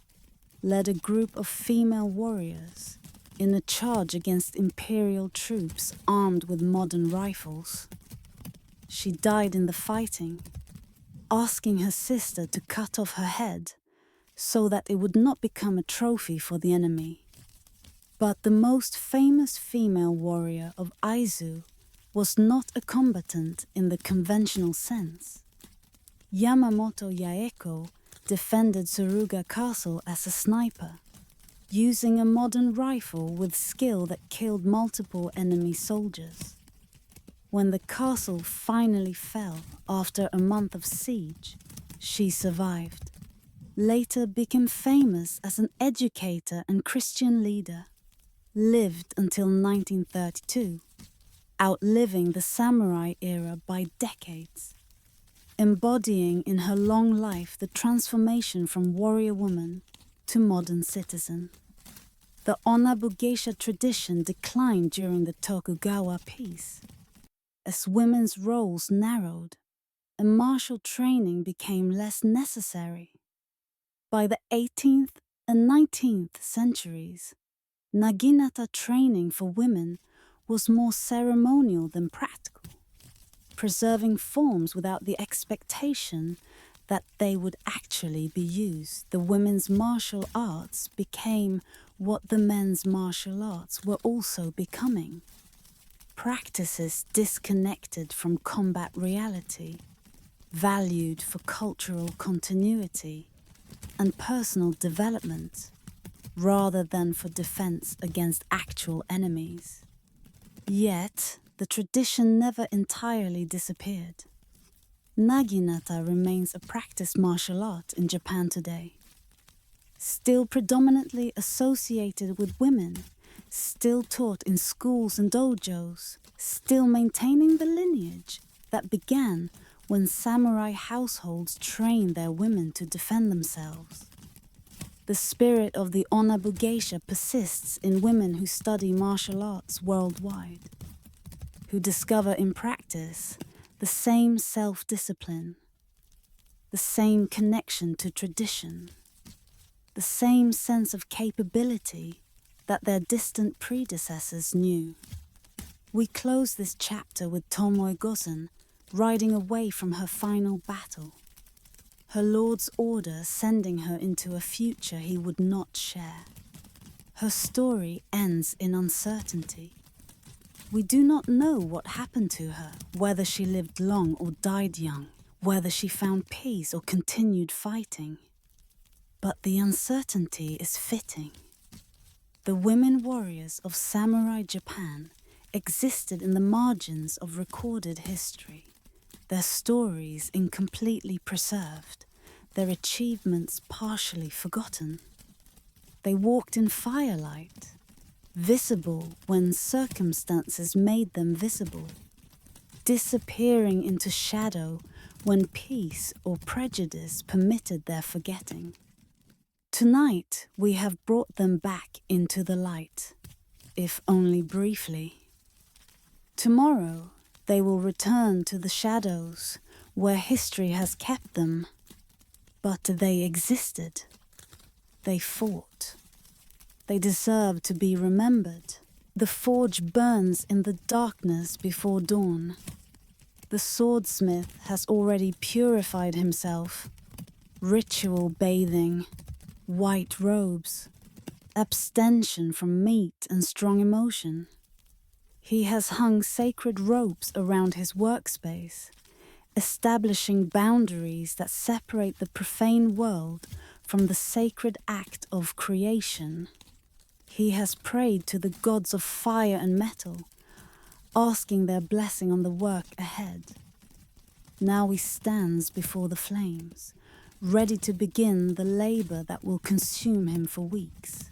led a group of female warriors in a charge against imperial troops armed with modern rifles. She died in the fighting, asking her sister to cut off her head so that it would not become a trophy for the enemy. But the most famous female warrior of Aizu was not a combatant in the conventional sense. Yamamoto Yaeko defended Suruga Castle as a sniper, using a modern rifle with skill that killed multiple enemy soldiers. When the castle finally fell after a month of siege, she survived. Later became famous as an educator and Christian leader. Lived until 1932, outliving the samurai era by decades, embodying in her long life the transformation from warrior woman to modern citizen. The Onabu geisha tradition declined during the Tokugawa peace, as women's roles narrowed and martial training became less necessary. By the 18th and 19th centuries, Naginata training for women was more ceremonial than practical, preserving forms without the expectation that they would actually be used. The women's martial arts became what the men's martial arts were also becoming. Practices disconnected from combat reality, valued for cultural continuity and personal development, rather than for defense against actual enemies. Yet, the tradition never entirely disappeared. Naginata remains a practiced martial art in Japan today. Still predominantly associated with women, still taught in schools and dojos, still maintaining the lineage that began when samurai households trained their women to defend themselves. The spirit of the Onabu geisha persists in women who study martial arts worldwide, who discover in practice the same self-discipline, the same connection to tradition, the same sense of capability that their distant predecessors knew. We close this chapter with Tomoe Gozen riding away from her final battle, her lord's order sending her into a future he would not share. Her story ends in uncertainty. We do not know what happened to her, whether she lived long or died young, whether she found peace or continued fighting. But the uncertainty is fitting. The women warriors of samurai Japan existed in the margins of recorded history, their stories incompletely preserved, their achievements partially forgotten. They walked in firelight, visible when circumstances made them visible, disappearing into shadow when peace or prejudice permitted their forgetting. Tonight we have brought them back into the light, if only briefly. Tomorrow they will return to the shadows where history has kept them. But they existed. They fought. They deserve to be remembered. The forge burns in the darkness before dawn. The swordsmith has already purified himself. Ritual bathing, white robes, abstention from meat and strong emotion. He has hung sacred ropes around his workspace, establishing boundaries that separate the profane world from the sacred act of creation. He has prayed to the gods of fire and metal, asking their blessing on the work ahead. Now he stands before the flames, ready to begin the labor that will consume him for weeks.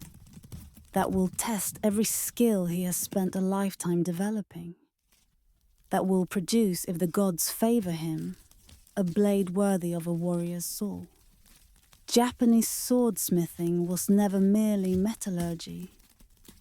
that will test every skill he has spent a lifetime developing, that will produce, if the gods favor him, a blade worthy of a warrior's soul. Japanese swordsmithing was never merely metallurgy.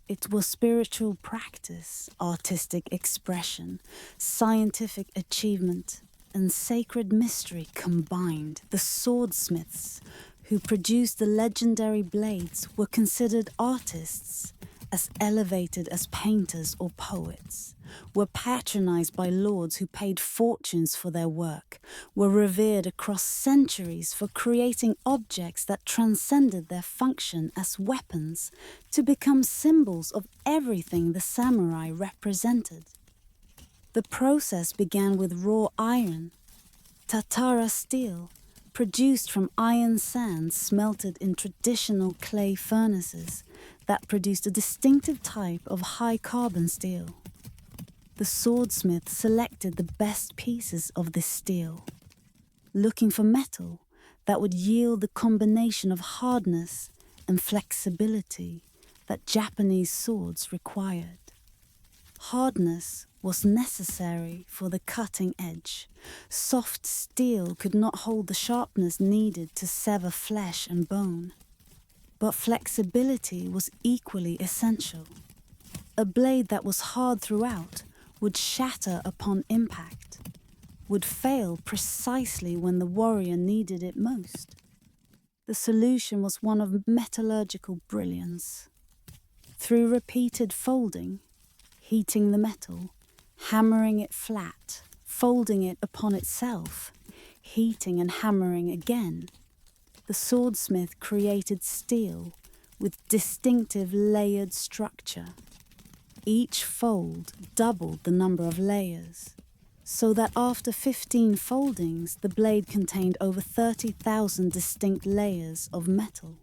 It was spiritual practice, artistic expression, scientific achievement, and sacred mystery combined. The swordsmiths who produced the legendary blades were considered artists, as elevated as painters or poets, were patronized by lords who paid fortunes for their work, were revered across centuries for creating objects that transcended their function as weapons to become symbols of everything the samurai represented. The process began with raw iron, tatara steel, produced from iron sands smelted in traditional clay furnaces that produced a distinctive type of high-carbon steel. The swordsmith selected the best pieces of this steel, looking for metal that would yield the combination of hardness and flexibility that Japanese swords required. Hardness was necessary for the cutting edge. Soft steel could not hold the sharpness needed to sever flesh and bone. But flexibility was equally essential. A blade that was hard throughout would shatter upon impact, would fail precisely when the warrior needed it most. The solution was one of metallurgical brilliance. Through repeated folding, heating the metal, hammering it flat, folding it upon itself, heating and hammering again, the swordsmith created steel with distinctive layered structure. Each fold doubled the number of layers, so that after 15 foldings, the blade contained over 30,000 distinct layers of metal.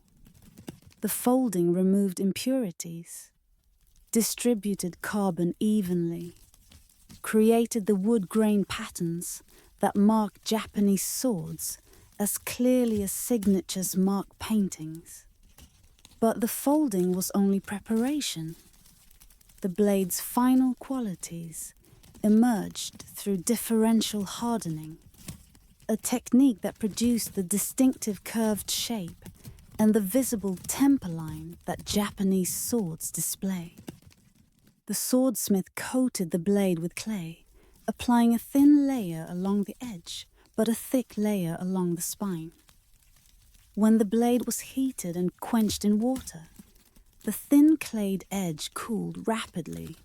The folding removed impurities, distributed carbon evenly, created the wood grain patterns that mark Japanese swords as clearly as signatures mark paintings. But the folding was only preparation. The blade's final qualities emerged through differential hardening, a technique that produced the distinctive curved shape and the visible temper line that Japanese swords display. The swordsmith coated the blade with clay, applying a thin layer along the edge, but a thick layer along the spine. When the blade was heated and quenched in water, the thin clayed edge cooled rapidly,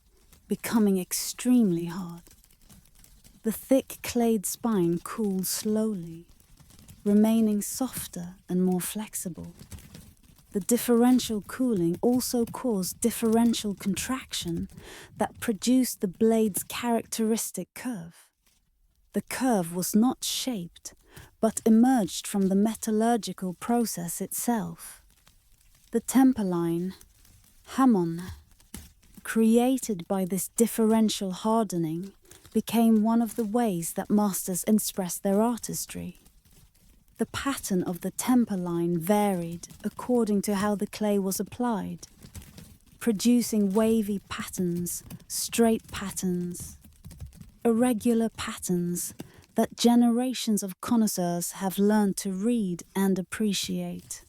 becoming extremely hard. The thick clayed spine cooled slowly, remaining softer and more flexible. The differential cooling also caused differential contraction that produced the blade's characteristic curve. The curve was not shaped, but emerged from the metallurgical process itself. The temper line, hamon, created by this differential hardening, became one of the ways that masters expressed their artistry. The pattern of the temper line varied according to how the clay was applied, producing wavy patterns, straight patterns, irregular patterns that generations of connoisseurs have learned to read and appreciate.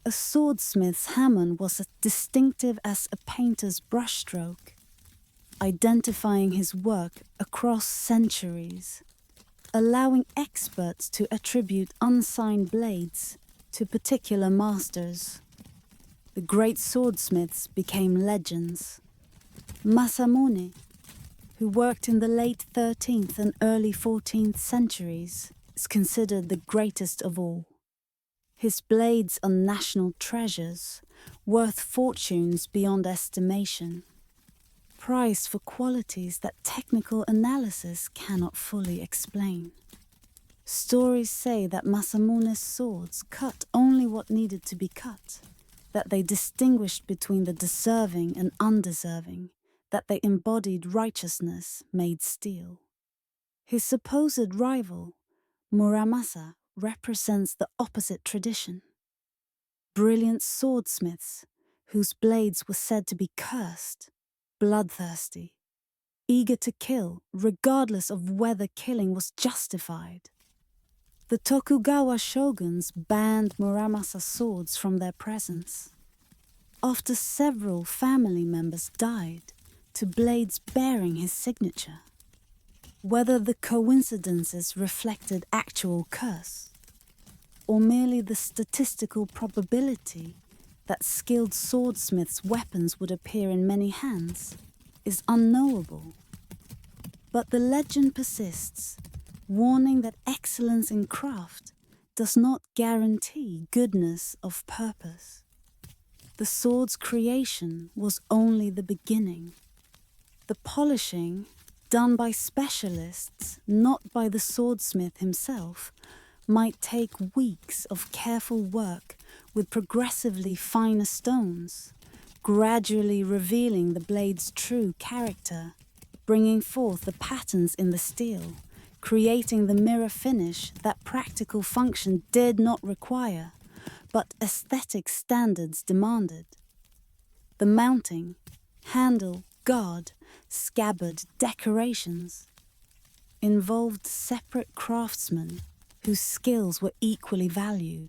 A swordsmith's hamon was as distinctive as a painter's brushstroke, identifying his work across centuries, allowing experts to attribute unsigned blades to particular masters. The great swordsmiths became legends. Masamune, who worked in the late 13th and early 14th centuries, is considered the greatest of all. His blades are national treasures, worth fortunes beyond estimation, prized for qualities that technical analysis cannot fully explain. Stories say that Masamune's swords cut only what needed to be cut, that they distinguished between the deserving and undeserving, that they embodied righteousness made steel. His supposed rival, Muramasa, represents the opposite tradition. Brilliant swordsmiths whose blades were said to be cursed, bloodthirsty, eager to kill, regardless of whether killing was justified. The Tokugawa shoguns banned Muramasa swords from their presence. After several family members died, to blades bearing his signature. Whether the coincidences reflected actual curse, or merely the statistical probability that skilled swordsmiths' weapons would appear in many hands, is unknowable. But the legend persists, warning that excellence in craft does not guarantee goodness of purpose. The sword's creation was only the beginning. The polishing, done by specialists, not by the swordsmith himself, might take weeks of careful work with progressively finer stones, gradually revealing the blade's true character, bringing forth the patterns in the steel, creating the mirror finish that practical function did not require, but aesthetic standards demanded. The mounting, handle, guard, scabbard, decorations involved separate craftsmen whose skills were equally valued,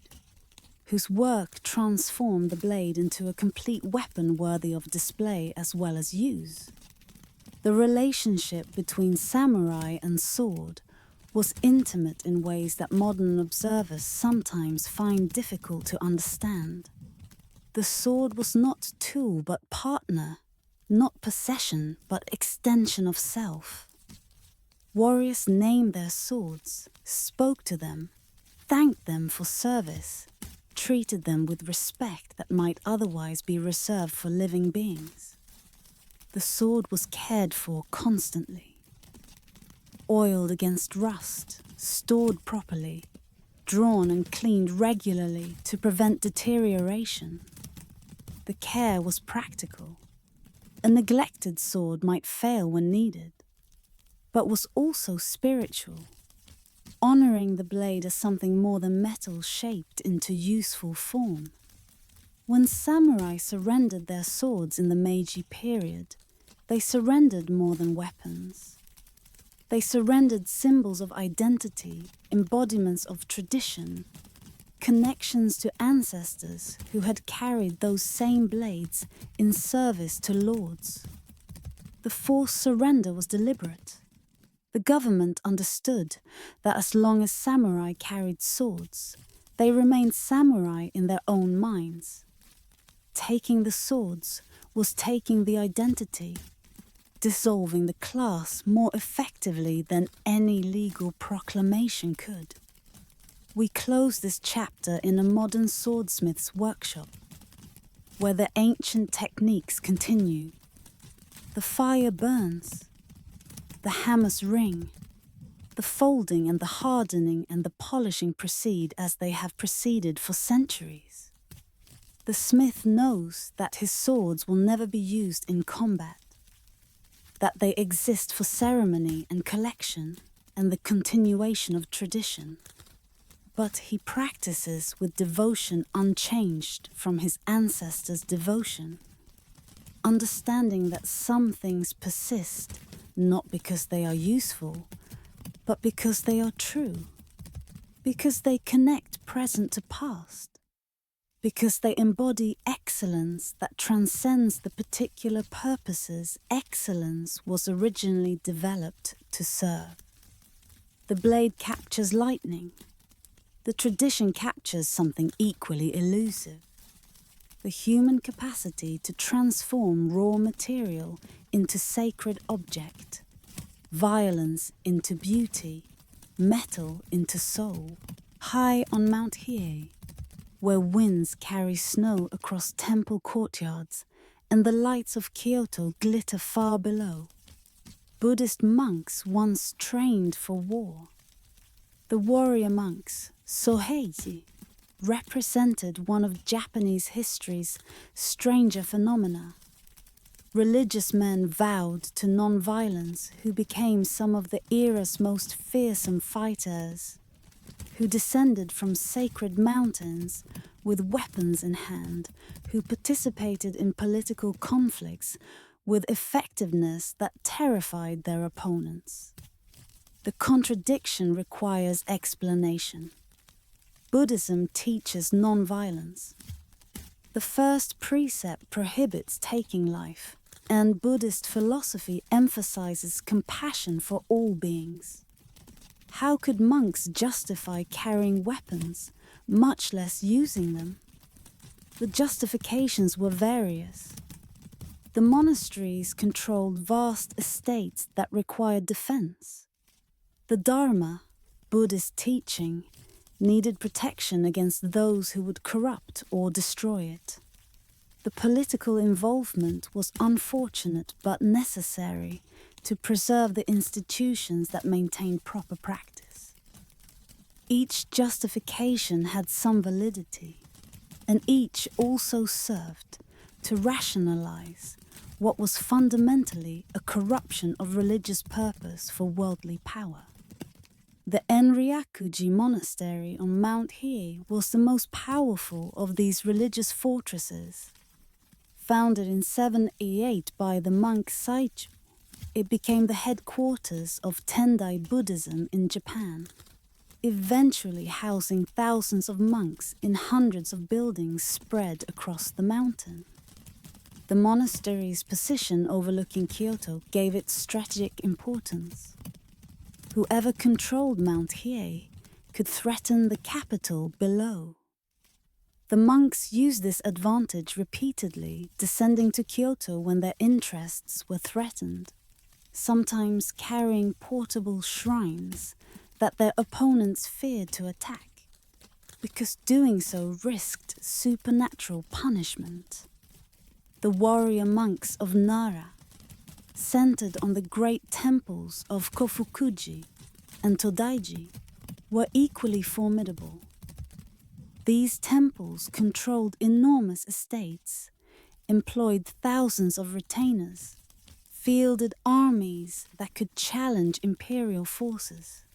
whose work transformed the blade into a complete weapon worthy of display as well as use. The relationship between samurai and sword was intimate in ways that modern observers sometimes find difficult to understand. The sword was not tool but partner, not possession but extension of self. Warriors named their swords, spoke to them, thanked them for service, treated them with respect that might otherwise be reserved for living beings. The sword was cared for constantly, oiled against rust, stored properly, drawn and cleaned regularly to prevent deterioration. The care was practical. A neglected sword might fail when needed, but was also spiritual, honoring the blade as something more than metal shaped into useful form. When samurai surrendered their swords in the Meiji period, they surrendered more than weapons. They surrendered symbols of identity, embodiments of tradition, connections to ancestors who had carried those same blades in service to lords. The forced surrender was deliberate. The government understood that as long as samurai carried swords, they remained samurai in their own minds. Taking the swords was taking the identity, dissolving the class more effectively than any legal proclamation could. We close this chapter in a modern swordsmith's workshop, where the ancient techniques continue. The fire burns, the hammers ring, the folding and the hardening and the polishing proceed as they have proceeded for centuries. The smith knows that his swords will never be used in combat, that they exist for ceremony and collection and the continuation of tradition. But he practices with devotion unchanged from his ancestors' devotion, understanding that some things persist not because they are useful, but because they are true, because they connect present to past, because they embody excellence that transcends the particular purposes excellence was originally developed to serve. The blade captures lightning. The tradition captures something equally elusive: the human capacity to transform raw material into sacred object, violence into beauty, metal into soul. High on Mount Hiei, where winds carry snow across temple courtyards and the lights of Kyoto glitter far below, Buddhist monks once trained for war. The warrior monks, Soheiji, represented one of Japanese history's stranger phenomena. Religious men vowed to non-violence who became some of the era's most fearsome fighters, who descended from sacred mountains with weapons in hand, who participated in political conflicts with effectiveness that terrified their opponents. The contradiction requires explanation. Buddhism teaches non-violence. The first precept prohibits taking life, and Buddhist philosophy emphasizes compassion for all beings. How could monks justify carrying weapons, much less using them? The justifications were various. The monasteries controlled vast estates that required defense. The Dharma, Buddhist teaching, needed protection against those who would corrupt or destroy it. The political involvement was unfortunate but necessary to preserve the institutions that maintained proper practice. Each justification had some validity, and each also served to rationalize what was fundamentally a corruption of religious purpose for worldly power. The Enryakuji monastery on Mount Hiei was the most powerful of these religious fortresses. Founded in 788 by the monk Saichu, it became the headquarters of Tendai Buddhism in Japan, eventually housing thousands of monks in hundreds of buildings spread across the mountain. The monastery's position overlooking Kyoto gave it strategic importance. Whoever controlled Mount Hiei could threaten the capital below. The monks used this advantage repeatedly, descending to Kyoto when their interests were threatened, sometimes carrying portable shrines that their opponents feared to attack, because doing so risked supernatural punishment. The warrior monks of Nara, centered on the great temples of Kofukuji and Todaiji, were equally formidable. These temples controlled enormous estates, employed thousands of retainers, fielded armies that could challenge imperial forces.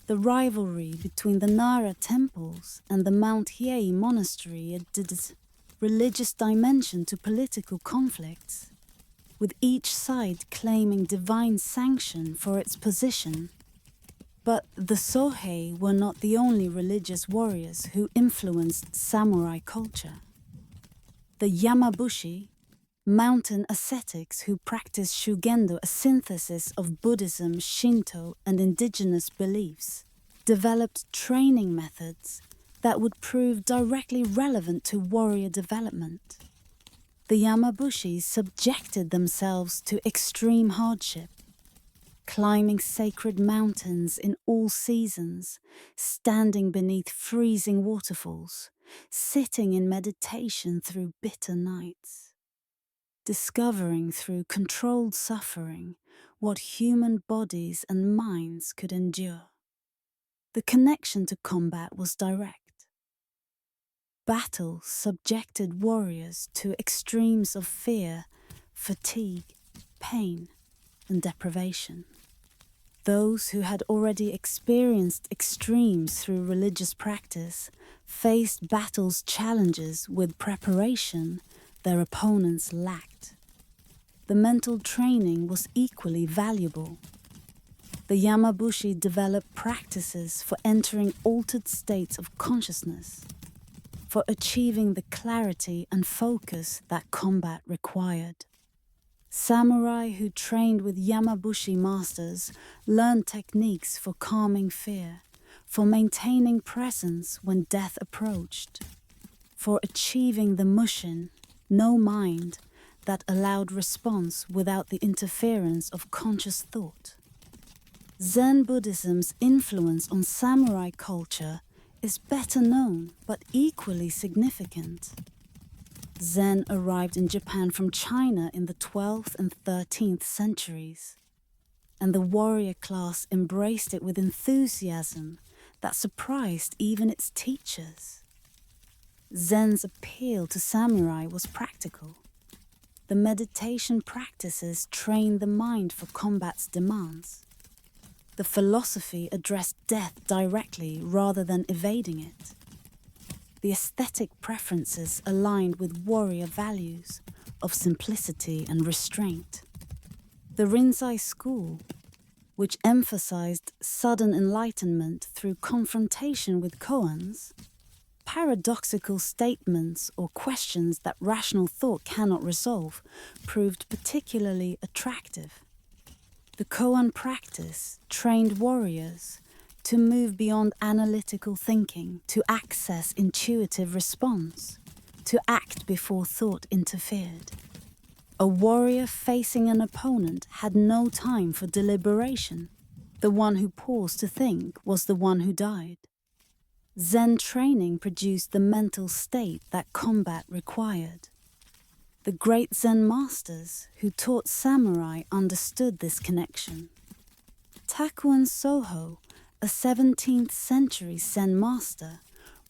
The rivalry between the Nara temples and the Mount Hiei monastery added religious dimension to political conflicts, with each side claiming divine sanction for its position. But the Sohei were not the only religious warriors who influenced samurai culture. The Yamabushi, mountain ascetics who practiced Shugendo, a synthesis of Buddhism, Shinto, and indigenous beliefs, developed training methods that would prove directly relevant to warrior development. The Yamabushi subjected themselves to extreme hardship, climbing sacred mountains in all seasons, standing beneath freezing waterfalls, sitting in meditation through bitter nights, discovering through controlled suffering what human bodies and minds could endure. The connection to combat was direct. Battle subjected warriors to extremes of fear, fatigue, pain, and deprivation. Those who had already experienced extremes through religious practice faced battle's challenges with preparation their opponents lacked. The mental training was equally valuable. The Yamabushi developed practices for entering altered states of consciousness, for achieving the clarity and focus that combat required. Samurai who trained with Yamabushi masters learned techniques for calming fear, for maintaining presence when death approached, for achieving the mushin, no mind, that allowed response without the interference of conscious thought. Zen Buddhism's influence on samurai culture is better known but equally significant. Zen arrived in Japan from China in the 12th and 13th centuries, and the warrior class embraced it with enthusiasm that surprised even its teachers. Zen's appeal to samurai was practical. The meditation practices trained the mind for combat's demands. The philosophy addressed death directly rather than evading it. the aesthetic preferences aligned with warrior values of simplicity and restraint. The Rinzai school, which emphasized sudden enlightenment through confrontation with koans, paradoxical statements or questions that rational thought cannot resolve, proved particularly attractive. The koan practice trained warriors to move beyond analytical thinking, to access intuitive response, to act before thought interfered. A warrior facing an opponent had no time for deliberation. The one who paused to think was the one who died. Zen training produced the mental state that combat required. The great Zen masters who taught samurai understood this connection. Takuan Soho, a 17th century Zen master,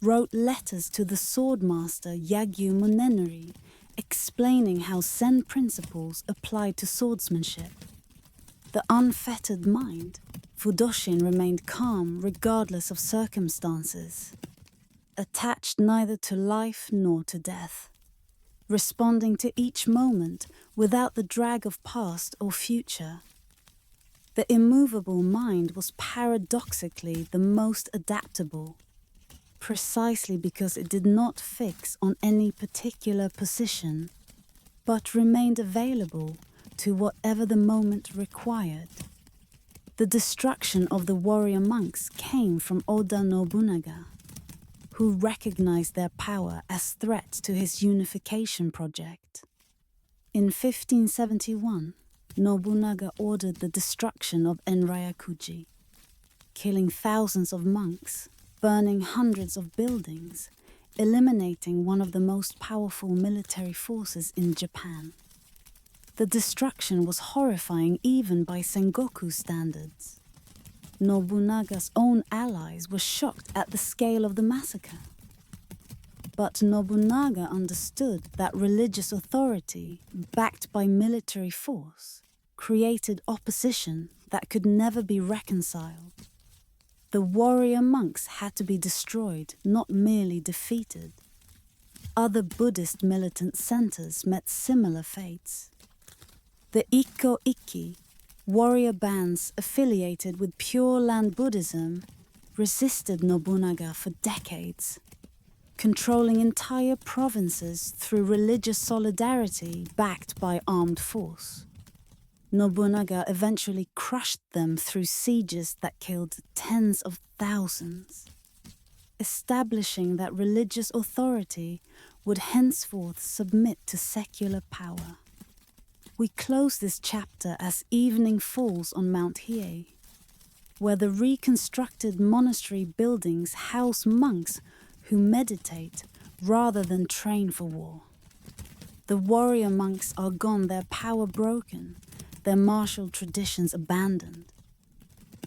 wrote letters to the sword master Yagyu Monenori, explaining how Zen principles applied to swordsmanship. The unfettered mind, Fudoshin remained calm regardless of circumstances, attached neither to life nor to death, responding to each moment without the drag of past or future. The immovable mind was paradoxically the most adaptable, precisely because it did not fix on any particular position, but remained available to whatever the moment required. The destruction of the warrior monks came from Oda Nobunaga, who recognized their power as threats to his unification project. In 1571, Nobunaga ordered the destruction of Enryakuji, killing thousands of monks, burning hundreds of buildings, eliminating one of the most powerful military forces in Japan. The destruction was horrifying even by Sengoku standards. Nobunaga's own allies were shocked at the scale of the massacre. But Nobunaga understood that religious authority, backed by military force, created opposition that could never be reconciled. The warrior monks had to be destroyed, not merely defeated. Other Buddhist militant centers met similar fates. The Ikko-Ikki, warrior bands affiliated with Pure Land Buddhism, resisted Nobunaga for decades, controlling entire provinces through religious solidarity backed by armed force. Nobunaga eventually crushed them through sieges that killed tens of thousands, establishing that religious authority would henceforth submit to secular power. We close this chapter as evening falls on Mount Hiei, where the reconstructed monastery buildings house monks who meditate rather than train for war. The warrior monks are gone, their power broken, their martial traditions abandoned.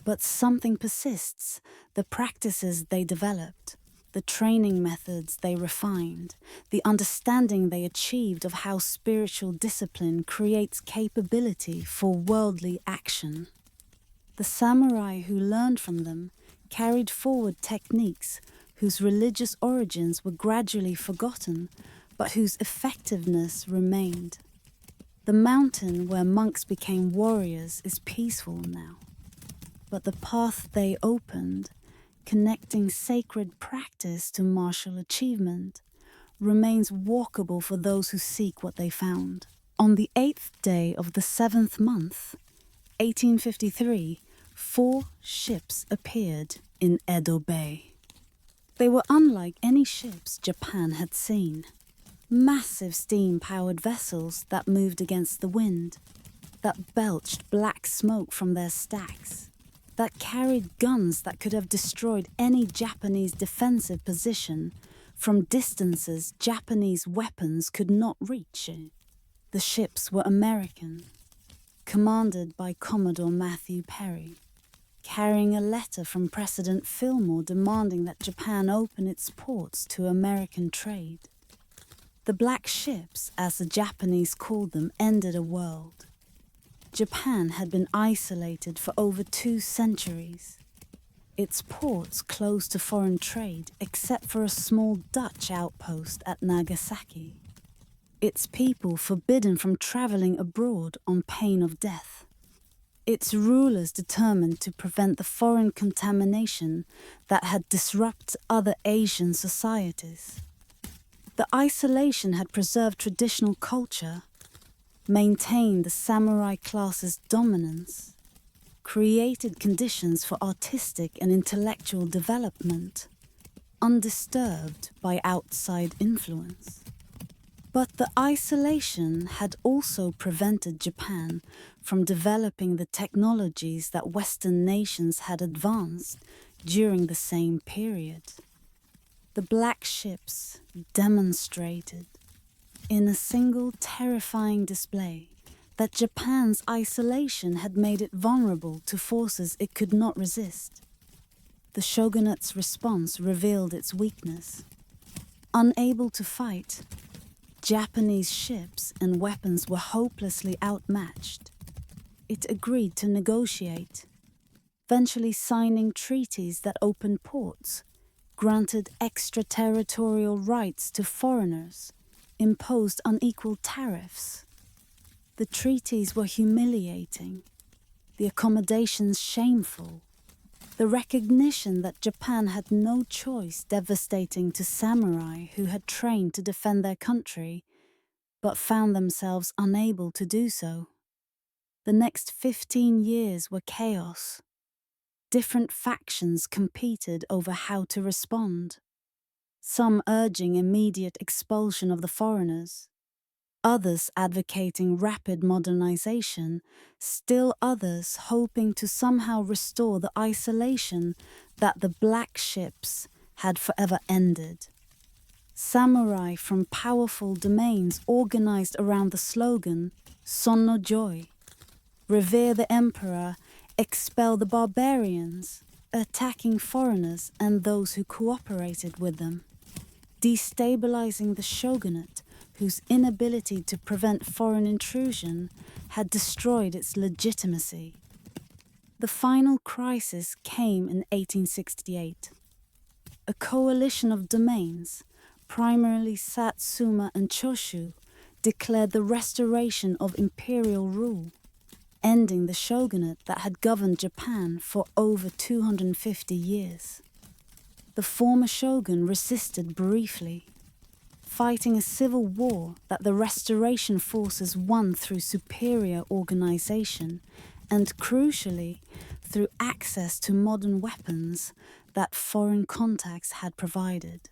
But something persists, the practices they developed, the training methods they refined, the understanding they achieved of how spiritual discipline creates capability for worldly action. The samurai who learned from them carried forward techniques whose religious origins were gradually forgotten, but whose effectiveness remained. The mountain where monks became warriors is peaceful now, but the path they opened, connecting sacred practice to martial achievement, remains walkable for those who seek what they found. On the 8th day of the 7th month, 1853, 4 ships appeared in Edo Bay. They were unlike any ships Japan had seen. Massive steam-powered vessels that moved against the wind, that belched black smoke from their stacks, that carried guns that could have destroyed any Japanese defensive position from distances Japanese weapons could not reach. The ships were American, commanded by Commodore Matthew Perry, carrying a letter from President Fillmore demanding that Japan open its ports to American trade. The Black Ships, as the Japanese called them, ended a world. Japan had been isolated for over 2 centuries. its ports closed to foreign trade except for a small Dutch outpost at Nagasaki, its people forbidden from traveling abroad on pain of death, its rulers determined to prevent the foreign contamination that had disrupted other Asian societies. The isolation had preserved traditional culture, maintained the samurai class's dominance, created conditions for artistic and intellectual development, undisturbed by outside influence. But the isolation had also prevented Japan from developing the technologies that Western nations had advanced during the same period. The black ships demonstrated, in a single terrifying display, that Japan's isolation had made it vulnerable to forces it could not resist. The shogunate's response revealed its weakness. Unable to fight, Japanese ships and weapons were hopelessly outmatched. It agreed to negotiate, eventually signing treaties that opened ports, granted extraterritorial rights to foreigners, imposed unequal tariffs. The treaties were humiliating, the accommodations shameful, the recognition that Japan had no choice devastating to samurai who had trained to defend their country, but found themselves unable to do so. The next 15 years were chaos. Different factions competed over how to respond, some urging immediate expulsion of the foreigners, others advocating rapid modernization, still others hoping to somehow restore the isolation that the black ships had forever ended. Samurai from powerful domains organized around the slogan, Son no Joy, revere the emperor, expel the barbarians, attacking foreigners and those who cooperated with them, destabilizing the shogunate, whose inability to prevent foreign intrusion had destroyed its legitimacy. The final crisis came in 1868. A coalition of domains, primarily Satsuma and Choshu, declared the restoration of imperial rule, ending the shogunate that had governed Japan for over 250 years. The former shogun resisted briefly, fighting a civil war that the restoration forces won through superior organization and, crucially, through access to modern weapons that foreign contacts had provided.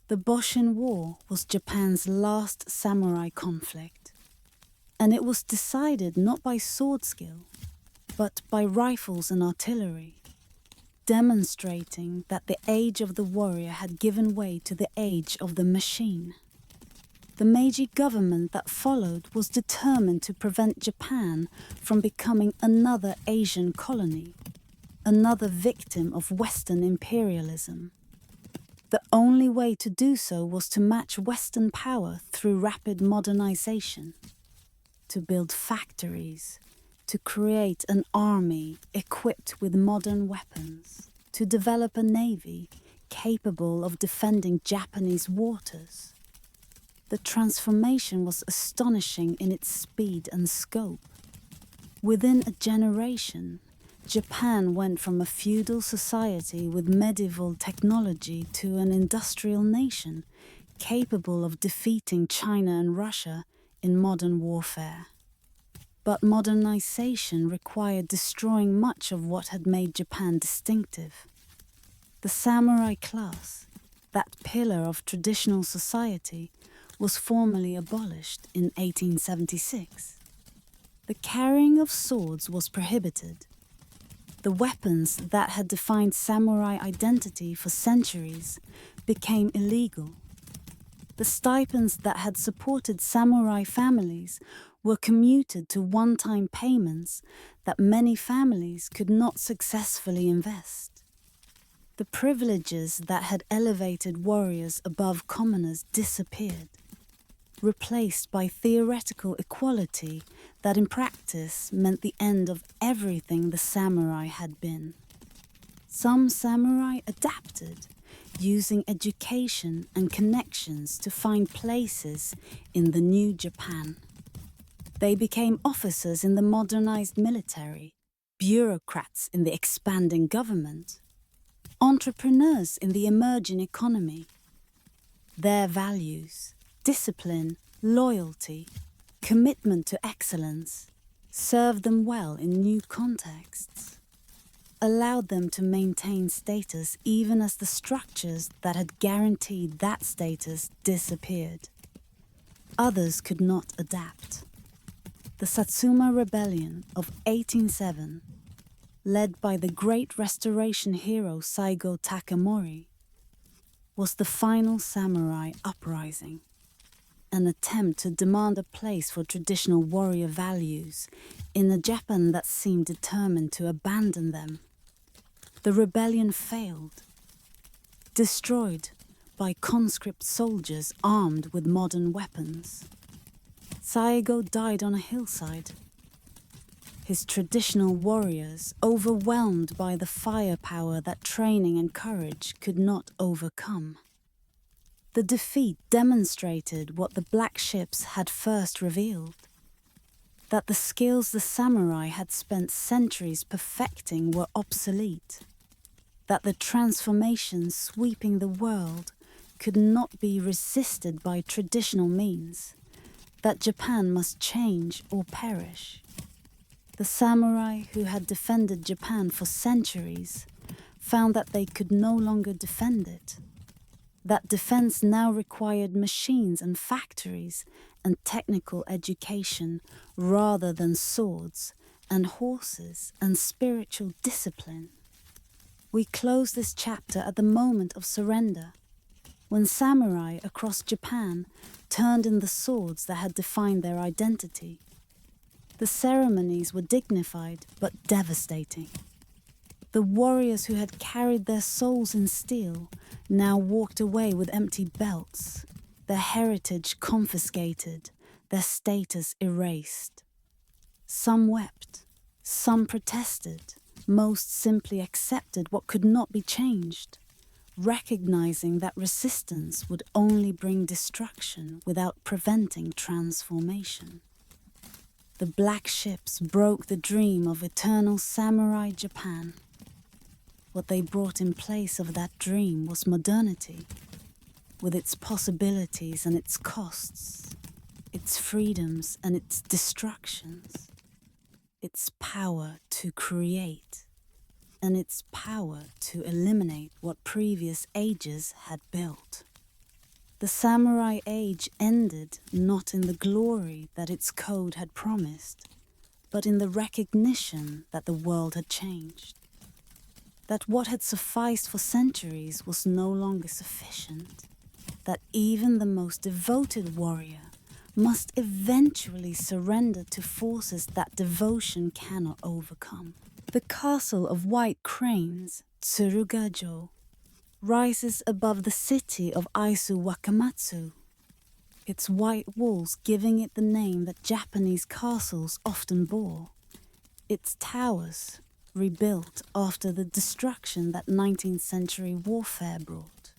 The Boshin War was Japan's last samurai conflict, and it was decided not by sword skill, but by rifles and artillery, demonstrating that the age of the warrior had given way to the age of the machine. The Meiji government that followed was determined to prevent Japan from becoming another Asian colony, another victim of Western imperialism. The only way to do so was to match Western power through rapid modernization, to build factories, to create an army equipped with modern weapons, to develop a navy capable of defending Japanese waters. The transformation was astonishing in its speed and scope. Within a generation, Japan went from a feudal society with medieval technology to an industrial nation capable of defeating China and Russia in modern warfare. But modernization required destroying much of what had made Japan distinctive. The samurai class, that pillar of traditional society, was formally abolished in 1876. The carrying of swords was prohibited. The weapons that had defined samurai identity for centuries became illegal. The stipends that had supported samurai families were commuted to one-time payments that many families could not successfully invest. The privileges that had elevated warriors above commoners disappeared, replaced by theoretical equality that in practice meant the end of everything the samurai had been. Some samurai adapted, using education and connections to find places in the new Japan. They became officers in the modernized military, bureaucrats in the expanding government, entrepreneurs in the emerging economy. Their values, discipline, loyalty, commitment to excellence, served them well in new contexts, allowed them to maintain status even as the structures that had guaranteed that status disappeared. Others could not adapt. The Satsuma Rebellion of 1807, led by the great restoration hero Saigo Takamori, was the final samurai uprising, an attempt to demand a place for traditional warrior values in a Japan that seemed determined to abandon them. The rebellion failed, destroyed by conscript soldiers armed with modern weapons. Saigo died on a hillside, his traditional warriors overwhelmed by the firepower that training and courage could not overcome. The defeat demonstrated what the black ships had first revealed, that the skills the samurai had spent centuries perfecting were obsolete, that the transformations sweeping the world could not be resisted by traditional means, that Japan must change or perish. The samurai who had defended Japan for centuries found that they could no longer defend it. That defense now required machines and factories and technical education rather than swords and horses and spiritual discipline. We close this chapter at the moment of surrender, when samurai across Japan turned in the swords that had defined their identity. The ceremonies were dignified but devastating. The warriors who had carried their souls in steel now walked away with empty belts, their heritage confiscated, their status erased. Some wept, some protested, most simply accepted what could not be changed, recognizing that resistance would only bring destruction without preventing transformation. The black ships broke the dream of eternal samurai Japan. What they brought in place of that dream was modernity, with its possibilities and its costs, its freedoms and its destructions, its power to create, and its power to eliminate what previous ages had built. The samurai age ended not in the glory that its code had promised, but in the recognition that the world had changed. That what had sufficed for centuries was no longer sufficient. That even the most devoted warrior must eventually surrender to forces that devotion cannot overcome. The castle of white cranes, Tsurugajo, rises above the city of Aizu Wakamatsu, its white walls giving it the name that Japanese castles often bore. Its towers, rebuilt after the destruction that 19th century warfare brought.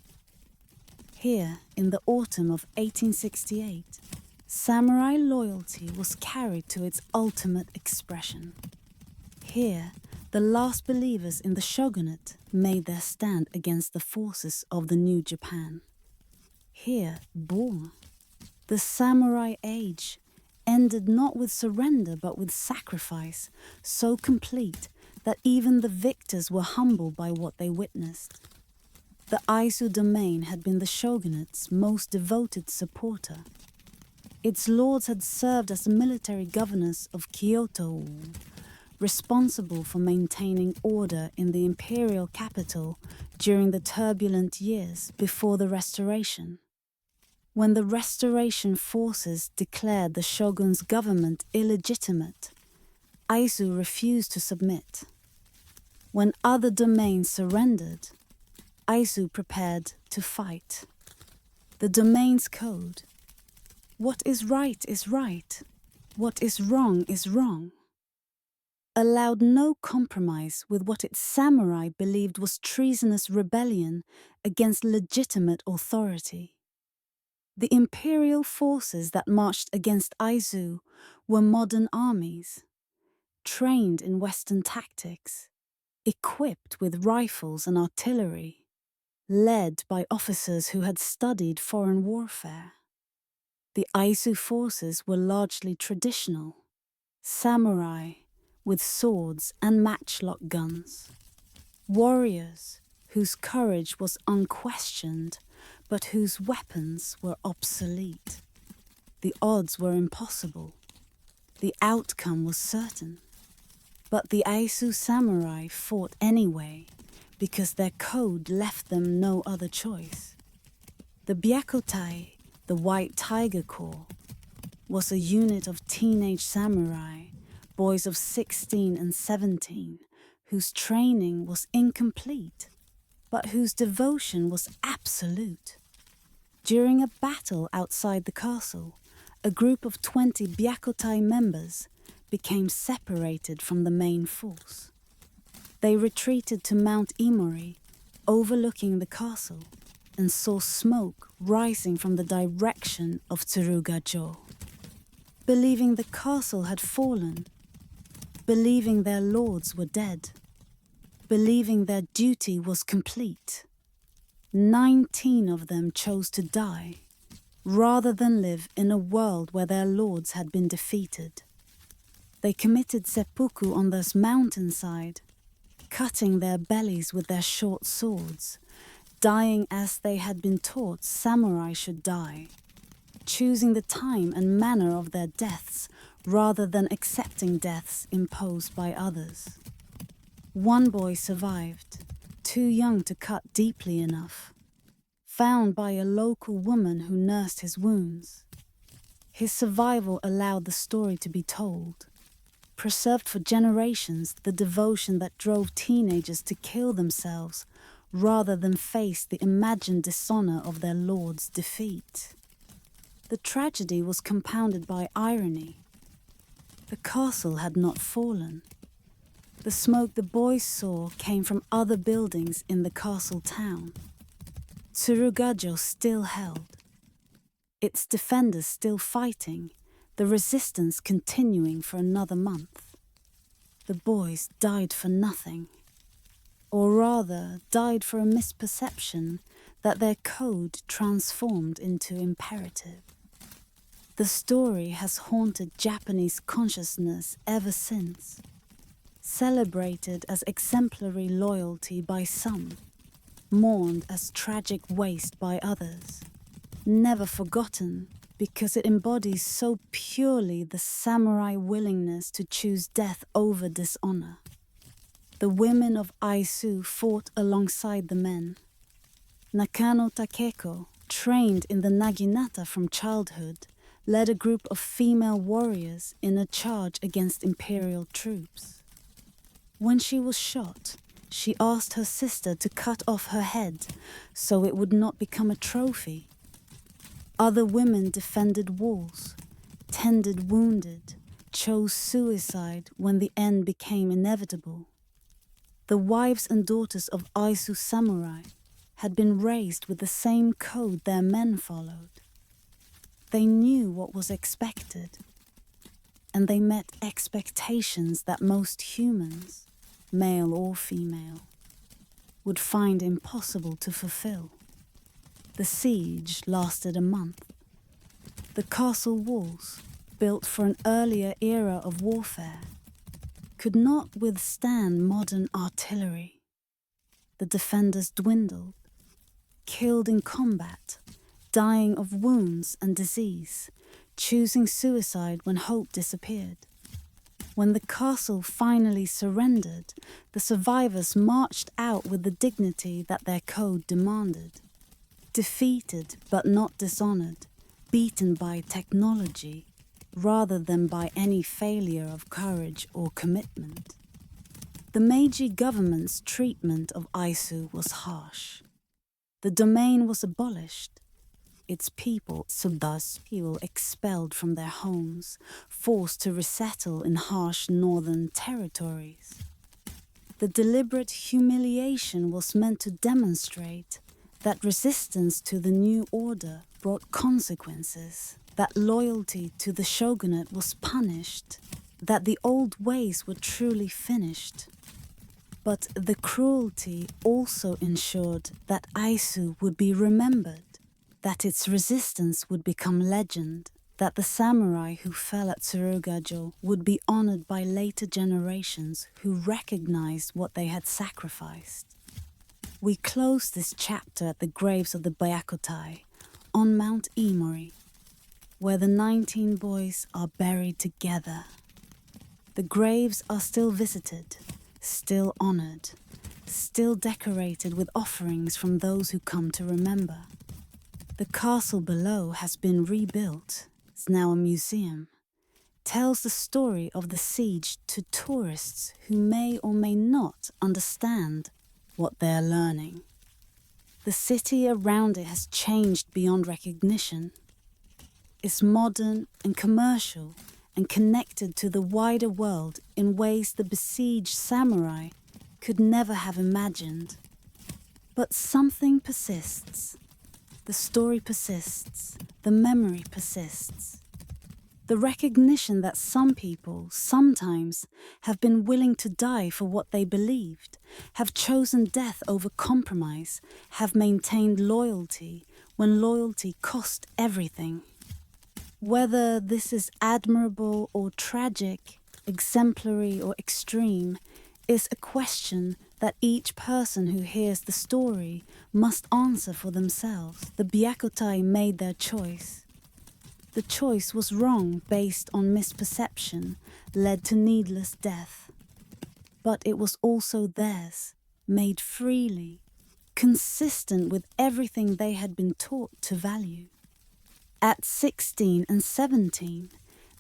Here, in the autumn of 1868, samurai loyalty was carried to its ultimate expression. Here, the last believers in the shogunate made their stand against the forces of the new Japan. Here, the samurai age, ended not with surrender but with sacrifice, so complete that even the victors were humbled by what they witnessed. The Aizu domain had been the shogunate's most devoted supporter. Its lords had served as the military governors of Kyoto, responsible for maintaining order in the imperial capital during the turbulent years before the Restoration. When the Restoration forces declared the shogun's government illegitimate, Aizu refused to submit. When other domains surrendered, Aizu prepared to fight. The domain's code: what is right is right, what is wrong is wrong. allowed no compromise with what its samurai believed was treasonous rebellion against legitimate authority. The imperial forces that marched against Aizu were modern armies, trained in Western tactics, equipped with rifles and artillery, led by officers who had studied foreign warfare. The Aizu forces were largely traditional, samurai with swords and matchlock guns, warriors whose courage was unquestioned but whose weapons were obsolete. The odds were impossible. The outcome was certain. But the Aizu samurai fought anyway because their code left them no other choice. The Byakutai, the White Tiger Corps, was a unit of teenage samurai, boys of 16 and 17, whose training was incomplete, but whose devotion was absolute. During a battle outside the castle, a group of 20 Byakutai members became separated from the main force. They retreated to Mount Imori, overlooking the castle, and saw smoke rising from the direction of Tsuruga-jo. Believing the castle had fallen, believing their lords were dead, believing their duty was complete, 19 of them chose to die, rather than live in a world where their lords had been defeated. They committed seppuku on this mountainside, cutting their bellies with their short swords, dying as they had been taught samurai should die, choosing the time and manner of their deaths rather than accepting deaths imposed by others. One boy survived, too young to cut deeply enough, found by a local woman who nursed his wounds. His survival allowed the story to be told, preserved for generations the devotion that drove teenagers to kill themselves rather than face the imagined dishonor of their lord's defeat. The tragedy was compounded by irony. The castle had not fallen. The smoke the boys saw came from other buildings in the castle town. Tsuruga-jo still held, its defenders still fighting, the resistance continuing for another month. The boys died for nothing, or rather died for a misperception that their code transformed into imperative. The story has haunted Japanese consciousness ever since, celebrated as exemplary loyalty by some, mourned as tragic waste by others, never forgotten because it embodies so purely the samurai willingness to choose death over dishonor. The women of Aizu fought alongside the men. Nakano Takeko, trained in the naginata from childhood, led a group of female warriors in a charge against imperial troops. When she was shot, she asked her sister to cut off her head so it would not become a trophy. Other women defended walls, tended wounded, chose suicide when the end became inevitable. The wives and daughters of Aizu samurai had been raised with the same code their men followed. They knew what was expected, and they met expectations that most humans, male or female, would find impossible to fulfill. The siege lasted a month. The castle walls, built for an earlier era of warfare, could not withstand modern artillery. The defenders dwindled, killed in combat, dying of wounds and disease, choosing suicide when hope disappeared. When the castle finally surrendered, the survivors marched out with the dignity that their code demanded. Defeated but not dishonored, beaten by technology rather than by any failure of courage or commitment. The Meiji government's treatment of Aizu was harsh. The domain was abolished. its people, so thus people expelled from their homes, forced to resettle in harsh northern territories. The deliberate humiliation was meant to demonstrate that resistance to the new order brought consequences, that loyalty to the shogunate was punished, that the old ways were truly finished. But the cruelty also ensured that Aizu would be remembered, that its resistance would become legend, that the samurai who fell at Tsurugajo would be honored by later generations who recognized what they had sacrificed. We close this chapter at the graves of the Byakutai on Mount Imori, where the 19 boys are buried together. The graves are still visited, still honored, still decorated with offerings from those who come to remember. The castle below has been rebuilt, it's now a museum, tells the story of the siege to tourists who may or may not understand what they're learning. The city around it has changed beyond recognition. It's modern and commercial and connected to the wider world in ways the besieged samurai could never have imagined. But something persists. The story persists. The memory persists. The recognition that some people, sometimes, have been willing to die for what they believed, have chosen death over compromise, have maintained loyalty when loyalty cost everything. Whether this is admirable or tragic, exemplary or extreme, is a question that each person who hears the story must answer for themselves. The Byakutai made their choice. The choice was wrong based on misperception, led to needless death. But it was also theirs, made freely, consistent with everything they had been taught to value. At 16 and 17,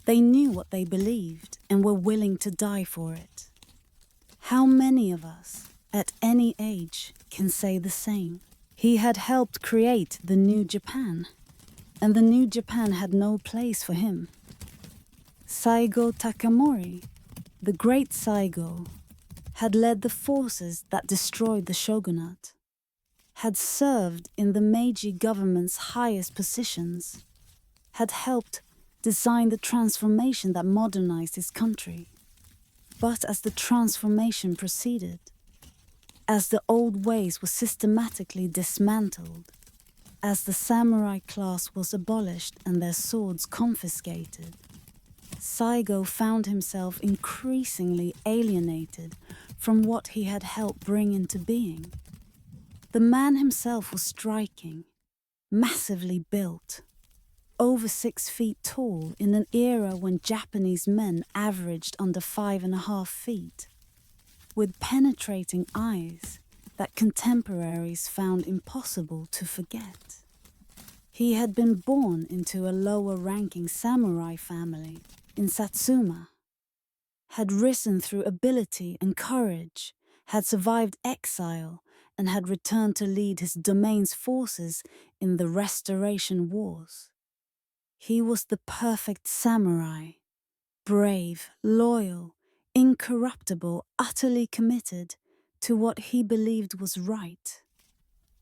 they knew what they believed and were willing to die for it. How many of us, at any age, can say the same? He had helped create the new Japan, and the new Japan had no place for him. Saigo Takamori, the great Saigo, had led the forces that destroyed the shogunate, had served in the Meiji government's highest positions, had helped design the transformation that modernized his country. But as the transformation proceeded, as the old ways were systematically dismantled, as the samurai class was abolished and their swords confiscated, Saigo found himself increasingly alienated from what he had helped bring into being. The man himself was striking, massively built, over 6 feet tall in an era when Japanese men averaged under 5.5 feet, with penetrating eyes that contemporaries found impossible to forget. He had been born into a lower-ranking samurai family in Satsuma, had risen through ability and courage, had survived exile, and had returned to lead his domain's forces in the Restoration Wars. He was the perfect samurai, brave, loyal, incorruptible, utterly committed to what he believed was right.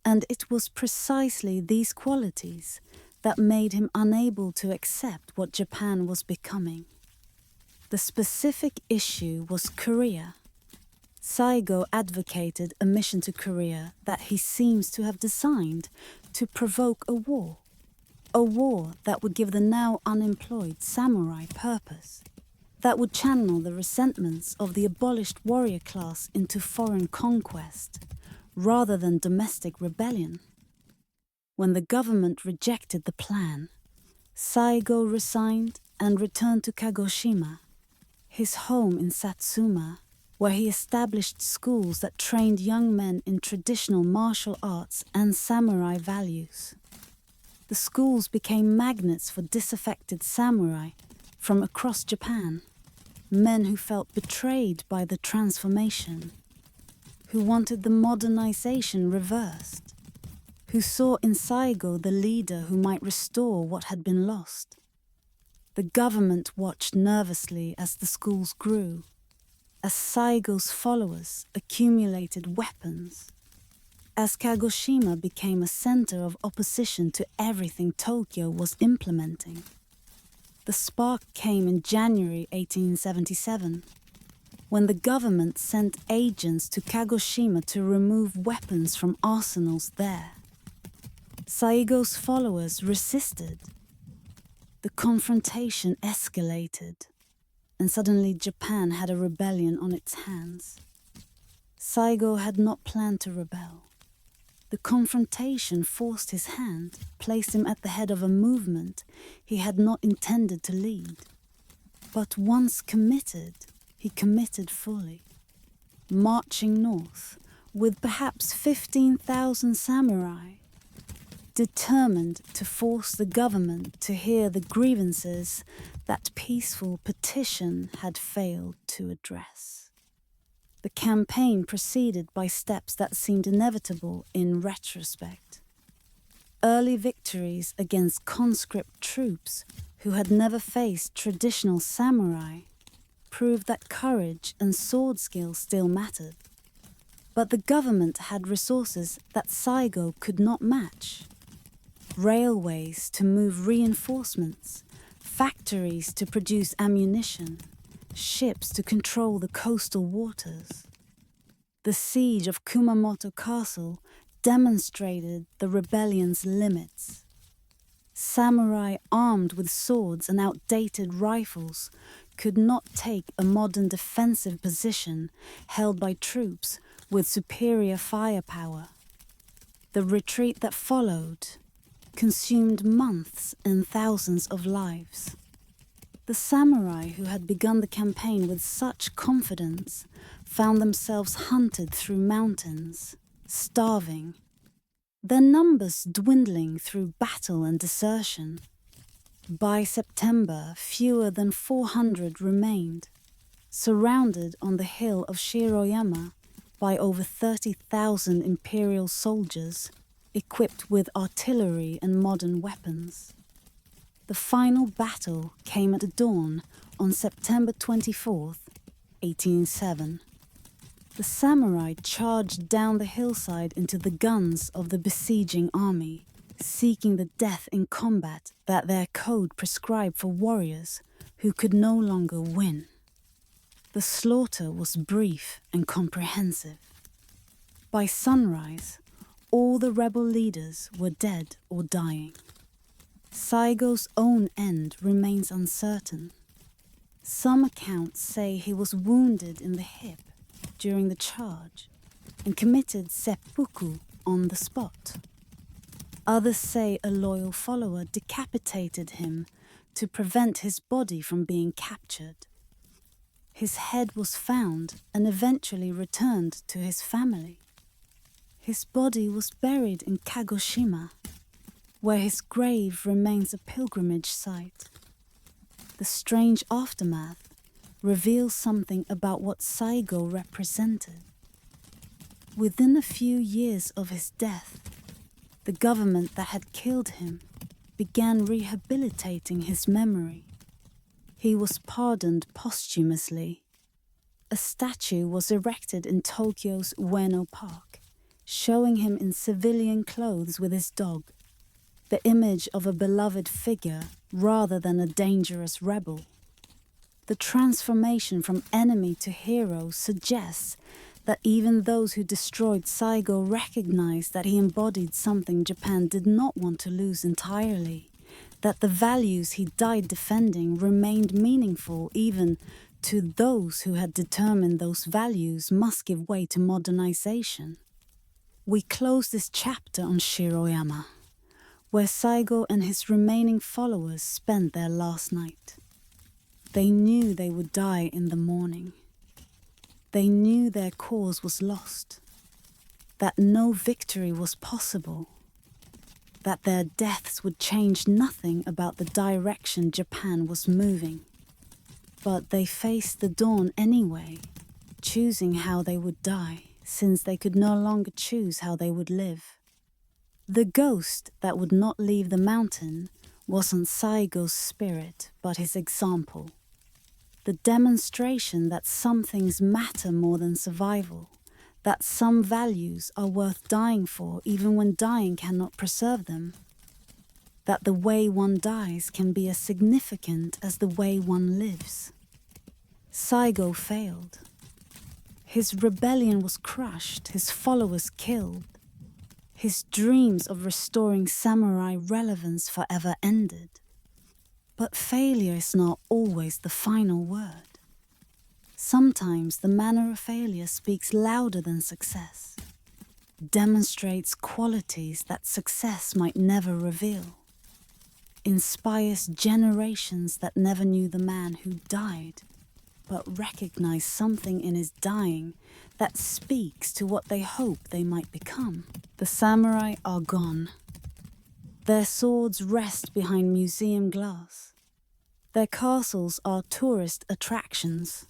And it was precisely these qualities that made him unable to accept what Japan was becoming. The specific issue was Korea. Saigo advocated a mission to Korea that he seems to have designed to provoke a war that would give the now unemployed samurai purpose, that would channel the resentments of the abolished warrior class into foreign conquest, rather than domestic rebellion. When the government rejected the plan, Saigo resigned and returned to Kagoshima, his home in Satsuma, where he established schools that trained young men in traditional martial arts and samurai values. The schools became magnets for disaffected samurai from across Japan, men who felt betrayed by the transformation, who wanted the modernization reversed, who saw in Saigo the leader who might restore what had been lost. The government watched nervously as the schools grew, as Saigo's followers accumulated weapons, as Kagoshima became a center of opposition to everything Tokyo was implementing. The spark came in January 1877, when the government sent agents to Kagoshima to remove weapons from arsenals there. Saigo's followers resisted. The confrontation escalated, and suddenly Japan had a rebellion on its hands. Saigo had not planned to rebel. The confrontation forced his hand, placed him at the head of a movement he had not intended to lead. But once committed, he committed fully. Marching north, with perhaps 15,000 samurai, determined to force the government to hear the grievances that peaceful petition had failed to address. The campaign proceeded by steps that seemed inevitable in retrospect. Early victories against conscript troops who had never faced traditional samurai proved that courage and sword skill still mattered. But the government had resources that Saigo could not match. Railways to move reinforcements, factories to produce ammunition, ships to control the coastal waters. The siege of Kumamoto Castle demonstrated the rebellion's limits. Samurai armed with swords and outdated rifles could not take a modern defensive position held by troops with superior firepower. The retreat that followed consumed months and thousands of lives. The samurai who had begun the campaign with such confidence found themselves hunted through mountains, starving, their numbers dwindling through battle and desertion. By September, fewer than 400 remained, surrounded on the hill of Shiroyama by over 30,000 imperial soldiers equipped with artillery and modern weapons. The final battle came at dawn on September 24th, 1807. The samurai charged down the hillside into the guns of the besieging army, seeking the death in combat that their code prescribed for warriors who could no longer win. The slaughter was brief and comprehensive. By sunrise, all the rebel leaders were dead or dying. Saigo's own end remains uncertain. Some accounts say he was wounded in the hip during the charge and committed seppuku on the spot. Others say a loyal follower decapitated him to prevent his body from being captured. His head was found and eventually returned to his family. His body was buried in Kagoshima, where his grave remains a pilgrimage site. The strange aftermath reveals something about what Saigo represented. Within a few years of his death, the government that had killed him began rehabilitating his memory. He was pardoned posthumously. A statue was erected in Tokyo's Ueno Park, showing him in civilian clothes with his dog, the image of a beloved figure rather than a dangerous rebel. The transformation from enemy to hero suggests that even those who destroyed Saigo recognized that he embodied something Japan did not want to lose entirely, that the values he died defending remained meaningful even to those who had determined those values must give way to modernization. We close this chapter on Shiroyama, where Saigo and his remaining followers spent their last night. They knew they would die in the morning. They knew their cause was lost, that no victory was possible, that their deaths would change nothing about the direction Japan was moving. But they faced the dawn anyway, choosing how they would die, since they could no longer choose how they would live. The ghost that would not leave the mountain wasn't Saigo's spirit, but his example. The demonstration that some things matter more than survival, that some values are worth dying for even when dying cannot preserve them, that the way one dies can be as significant as the way one lives. Saigo failed. His rebellion was crushed, his followers killed. His dreams of restoring samurai relevance forever ended. But failure is not always the final word. Sometimes the manner of failure speaks louder than success, demonstrates qualities that success might never reveal, inspires generations that never knew the man who died, but recognized something in his dying that speaks to what they hope they might become. The samurai are gone. Their swords rest behind museum glass. Their castles are tourist attractions.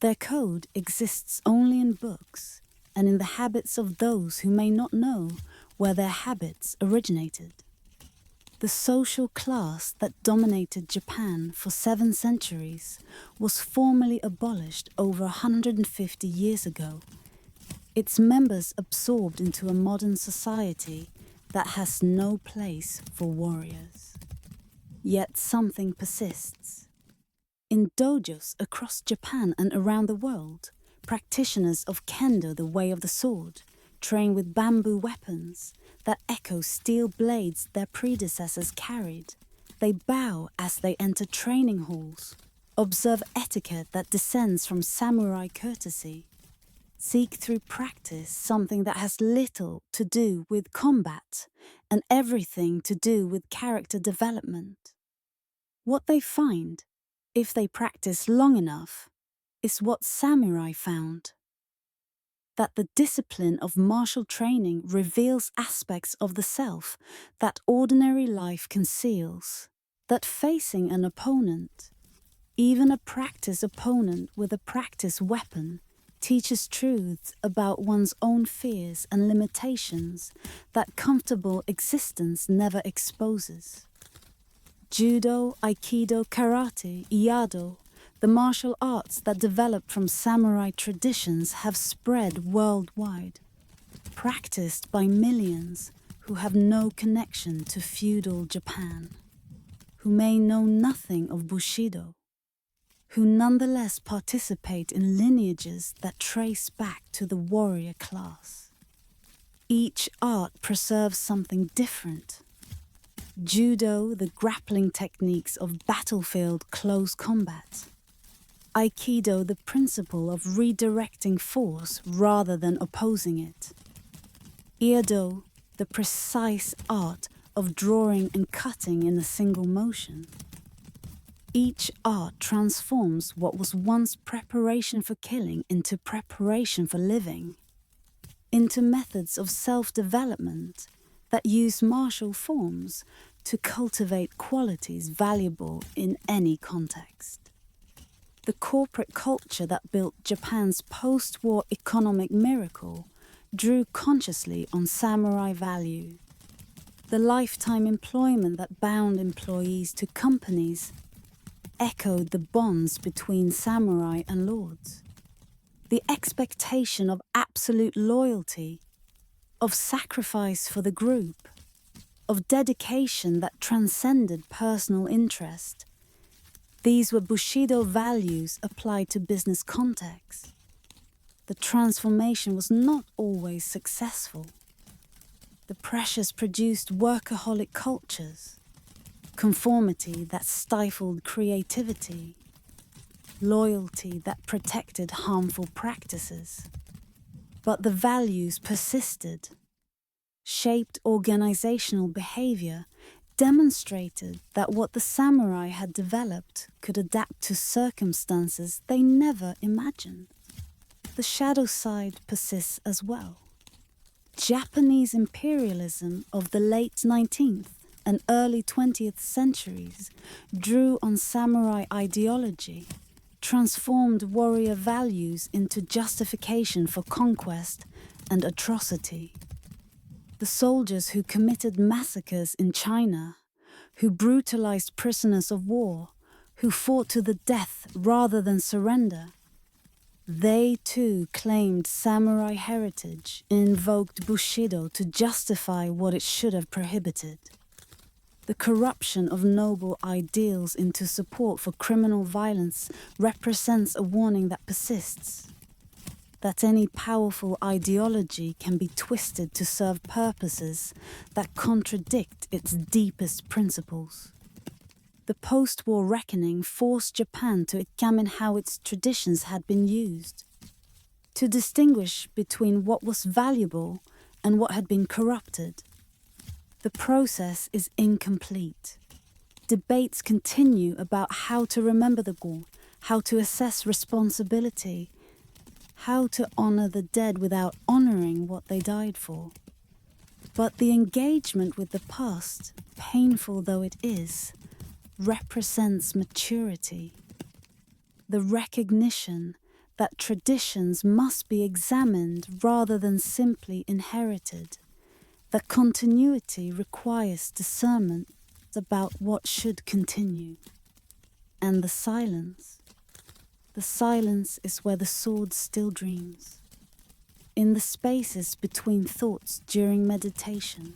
Their code exists only in books and in the habits of those who may not know where their habits originated. The social class that dominated Japan for 7 centuries was formally abolished over 150 years ago. Its members absorbed into a modern society that has no place for warriors. Yet something persists. In dojos across Japan and around the world, practitioners of kendo, the way of the sword, train with bamboo weapons that echo steel blades their predecessors carried. They bow as they enter training halls, observe etiquette that descends from samurai courtesy, seek through practice something that has little to do with combat and everything to do with character development. What they find, if they practice long enough, is what samurai found. That the discipline of martial training reveals aspects of the self that ordinary life conceals. That facing an opponent, even a practice opponent with a practice weapon, teaches truths about one's own fears and limitations that comfortable existence never exposes. Judo, Aikido, Karate, Iaido, the martial arts that developed from samurai traditions have spread worldwide, practiced by millions who have no connection to feudal Japan, who may know nothing of Bushido, who nonetheless participate in lineages that trace back to the warrior class. Each art preserves something different. Judo, the grappling techniques of battlefield close combat. Aikido, the principle of redirecting force rather than opposing it. Iaido, the precise art of drawing and cutting in a single motion. Each art transforms what was once preparation for killing into preparation for living, into methods of self-development that use martial forms to cultivate qualities valuable in any context. The corporate culture that built Japan's post-war economic miracle drew consciously on samurai value. The lifetime employment that bound employees to companies echoed the bonds between samurai and lords. The expectation of absolute loyalty, of sacrifice for the group, of dedication that transcended personal interest. These were Bushido values applied to business contexts. The transformation was not always successful. The pressures produced workaholic cultures, conformity that stifled creativity, loyalty that protected harmful practices. But the values persisted, shaped organizational behavior, demonstrated that what the samurai had developed could adapt to circumstances they never imagined. The shadow side persists as well. Japanese imperialism of the late 19th and early 20th centuries drew on samurai ideology, transformed warrior values into justification for conquest and atrocity. The soldiers who committed massacres in China, who brutalized prisoners of war, who fought to the death rather than surrender. They too claimed samurai heritage and invoked Bushido to justify what it should have prohibited. The corruption of noble ideals into support for criminal violence represents a warning that persists. That any powerful ideology can be twisted to serve purposes that contradict its deepest principles. The post-war reckoning forced Japan to examine how its traditions had been used, to distinguish between what was valuable and what had been corrupted. The process is incomplete. Debates continue about how to remember the Go, how to assess responsibility, how to honor the dead without honoring what they died for. But the engagement with the past, painful though it is, represents maturity. The recognition that traditions must be examined rather than simply inherited. That continuity requires discernment about what should continue. And the silence is where the sword still dreams. In the spaces between thoughts during meditation.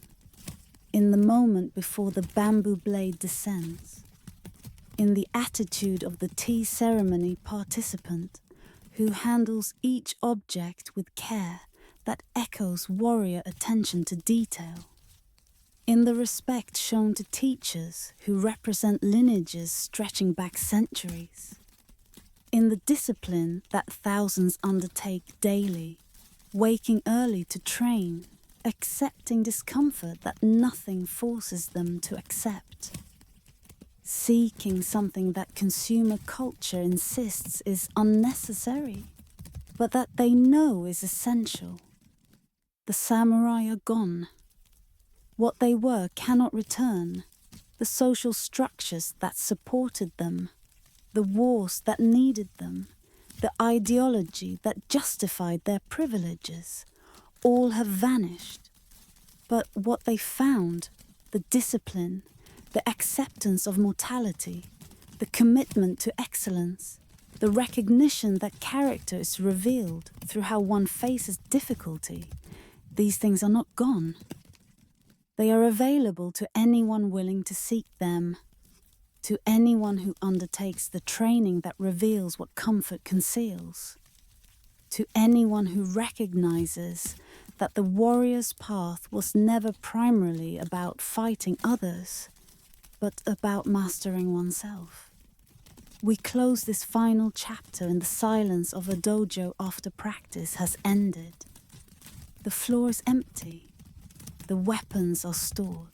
In the moment before the bamboo blade descends. In the attitude of the tea ceremony participant who handles each object with care that echoes warrior attention to detail. In the respect shown to teachers who represent lineages stretching back centuries. In the discipline that thousands undertake daily, waking early to train, accepting discomfort that nothing forces them to accept. Seeking something that consumer culture insists is unnecessary, but that they know is essential. The samurai are gone. What they were cannot return. The social structures that supported them, the wars that needed them, the ideology that justified their privileges, all have vanished. But what they found, the discipline, the acceptance of mortality, the commitment to excellence, the recognition that character is revealed through how one faces difficulty, these things are not gone. They are available to anyone willing to seek them, to anyone who undertakes the training that reveals what comfort conceals, to anyone who recognizes that the warrior's path was never primarily about fighting others, but about mastering oneself. We close this final chapter in the silence of a dojo after practice has ended. The floor is empty. The weapons are stored.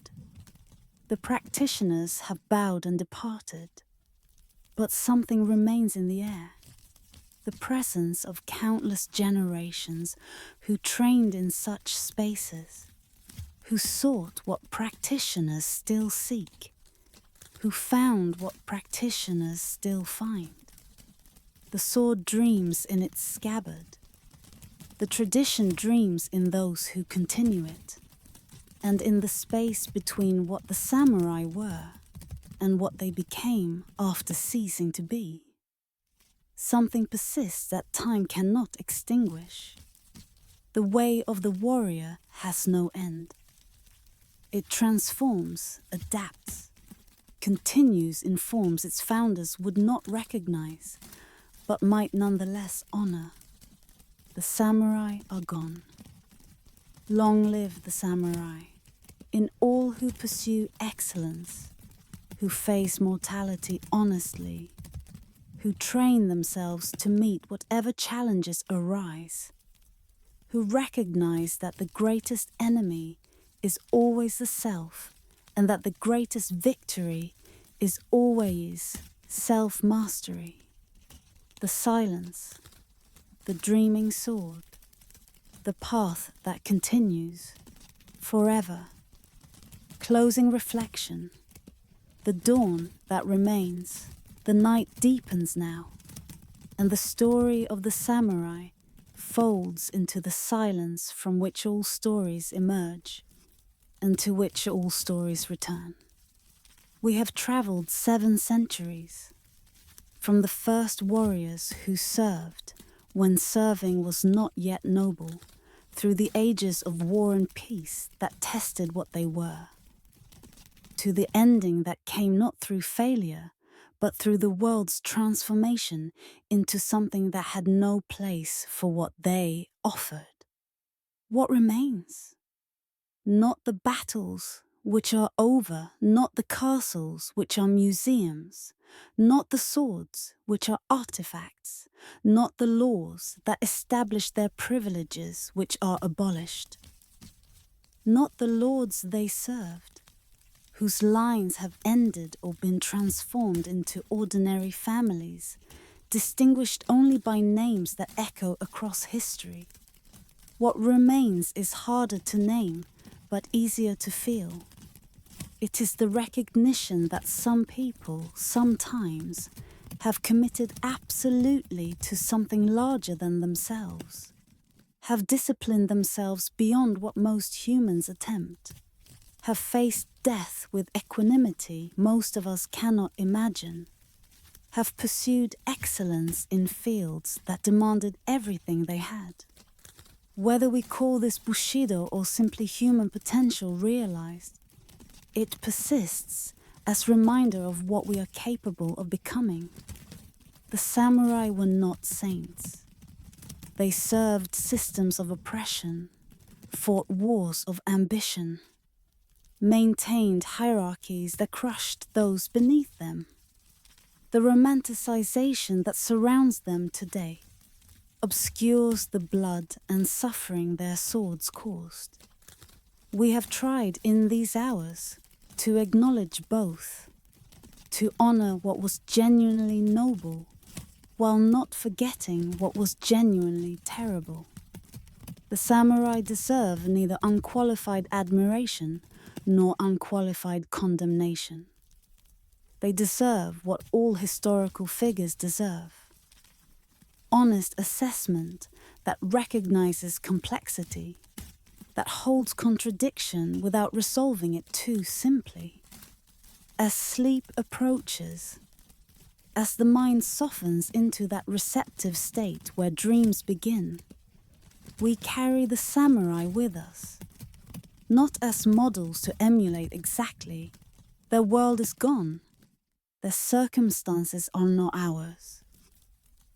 The practitioners have bowed and departed. But something remains in the air. The presence of countless generations who trained in such spaces, who sought what practitioners still seek, who found what practitioners still find. The sword dreams in its scabbard. The tradition dreams in those who continue it, and in the space between what the samurai were and what they became after ceasing to be. Something persists that time cannot extinguish. The way of the warrior has no end. It transforms, adapts, continues in forms its founders would not recognize, but might nonetheless honor. The samurai are gone. Long live the samurai, in all who pursue excellence, who face mortality honestly, who train themselves to meet whatever challenges arise, who recognize that the greatest enemy is always the self, and that the greatest victory is always self-mastery. The silence, the dreaming sword, the path that continues forever. Closing reflection, the dawn that remains, the night deepens now, and the story of the samurai folds into the silence from which all stories emerge. and to which all stories return. We have traveled 7 centuries, from the first warriors who served when serving was not yet noble, through the ages of war and peace that tested what they were, to the ending that came not through failure, but through the world's transformation into something that had no place for what they offered. What remains? Not the battles which are over, not the castles which are museums, not the swords which are artifacts, not the laws that establish their privileges which are abolished, not the lords they served, whose lines have ended or been transformed into ordinary families, distinguished only by names that echo across history. What remains is harder to name, but easier to feel. It is the recognition that some people, sometimes, have committed absolutely to something larger than themselves, have disciplined themselves beyond what most humans attempt, have faced death with equanimity most of us cannot imagine, have pursued excellence in fields that demanded everything they had. Whether we call this Bushido or simply human potential realized, it persists as reminder of what we are capable of becoming. The samurai were not saints. They served systems of oppression, fought wars of ambition, maintained hierarchies that crushed those beneath them. The romanticization that surrounds them today obscures the blood and suffering their swords caused. We have tried in these hours to acknowledge both, to honor what was genuinely noble, while not forgetting what was genuinely terrible. The samurai deserve neither unqualified admiration nor unqualified condemnation. They deserve what all historical figures deserve: honest assessment that recognizes complexity, that holds contradiction without resolving it too simply. As sleep approaches, as the mind softens into that receptive state where dreams begin, we carry the samurai with us, not as models to emulate exactly. Their world is gone. Their circumstances are not ours,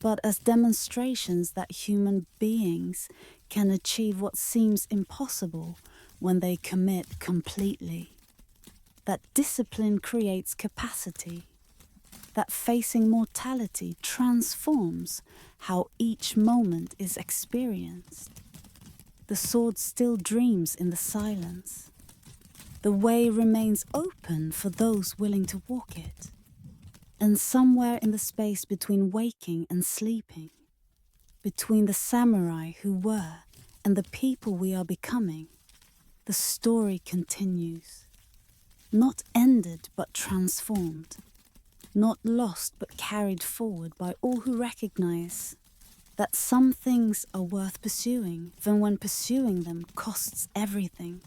but as demonstrations that human beings can achieve what seems impossible when they commit completely. That discipline creates capacity, that facing mortality transforms how each moment is experienced. The sword still dreams in the silence. The way remains open for those willing to walk it. And somewhere in the space between waking and sleeping, between the samurai who were and the people we are becoming, the story continues. Not ended but transformed, not lost but carried forward by all who recognize that some things are worth pursuing, even when pursuing them costs everything.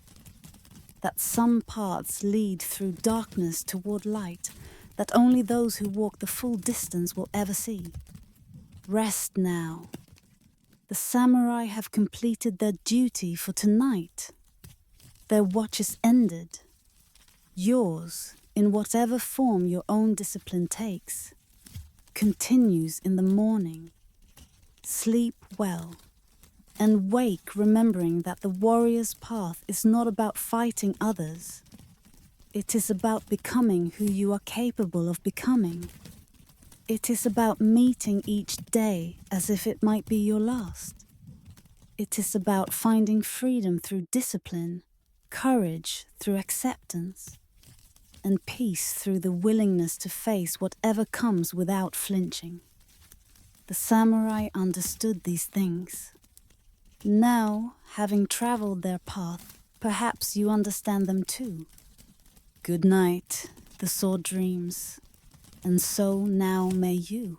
That some paths lead through darkness toward light that only those who walk the full distance will ever see. Rest now. The samurai have completed their duty for tonight. Their watch is ended. Yours, in whatever form your own discipline takes, continues in the morning. Sleep well, and wake remembering that the warrior's path is not about fighting others. It is about becoming who you are capable of becoming. It is about meeting each day as if it might be your last. It is about finding freedom through discipline, courage through acceptance, and peace through the willingness to face whatever comes without flinching. The samurai understood these things. Now, having traveled their path, perhaps you understand them too. Good night, the sword dreams, and so now may you.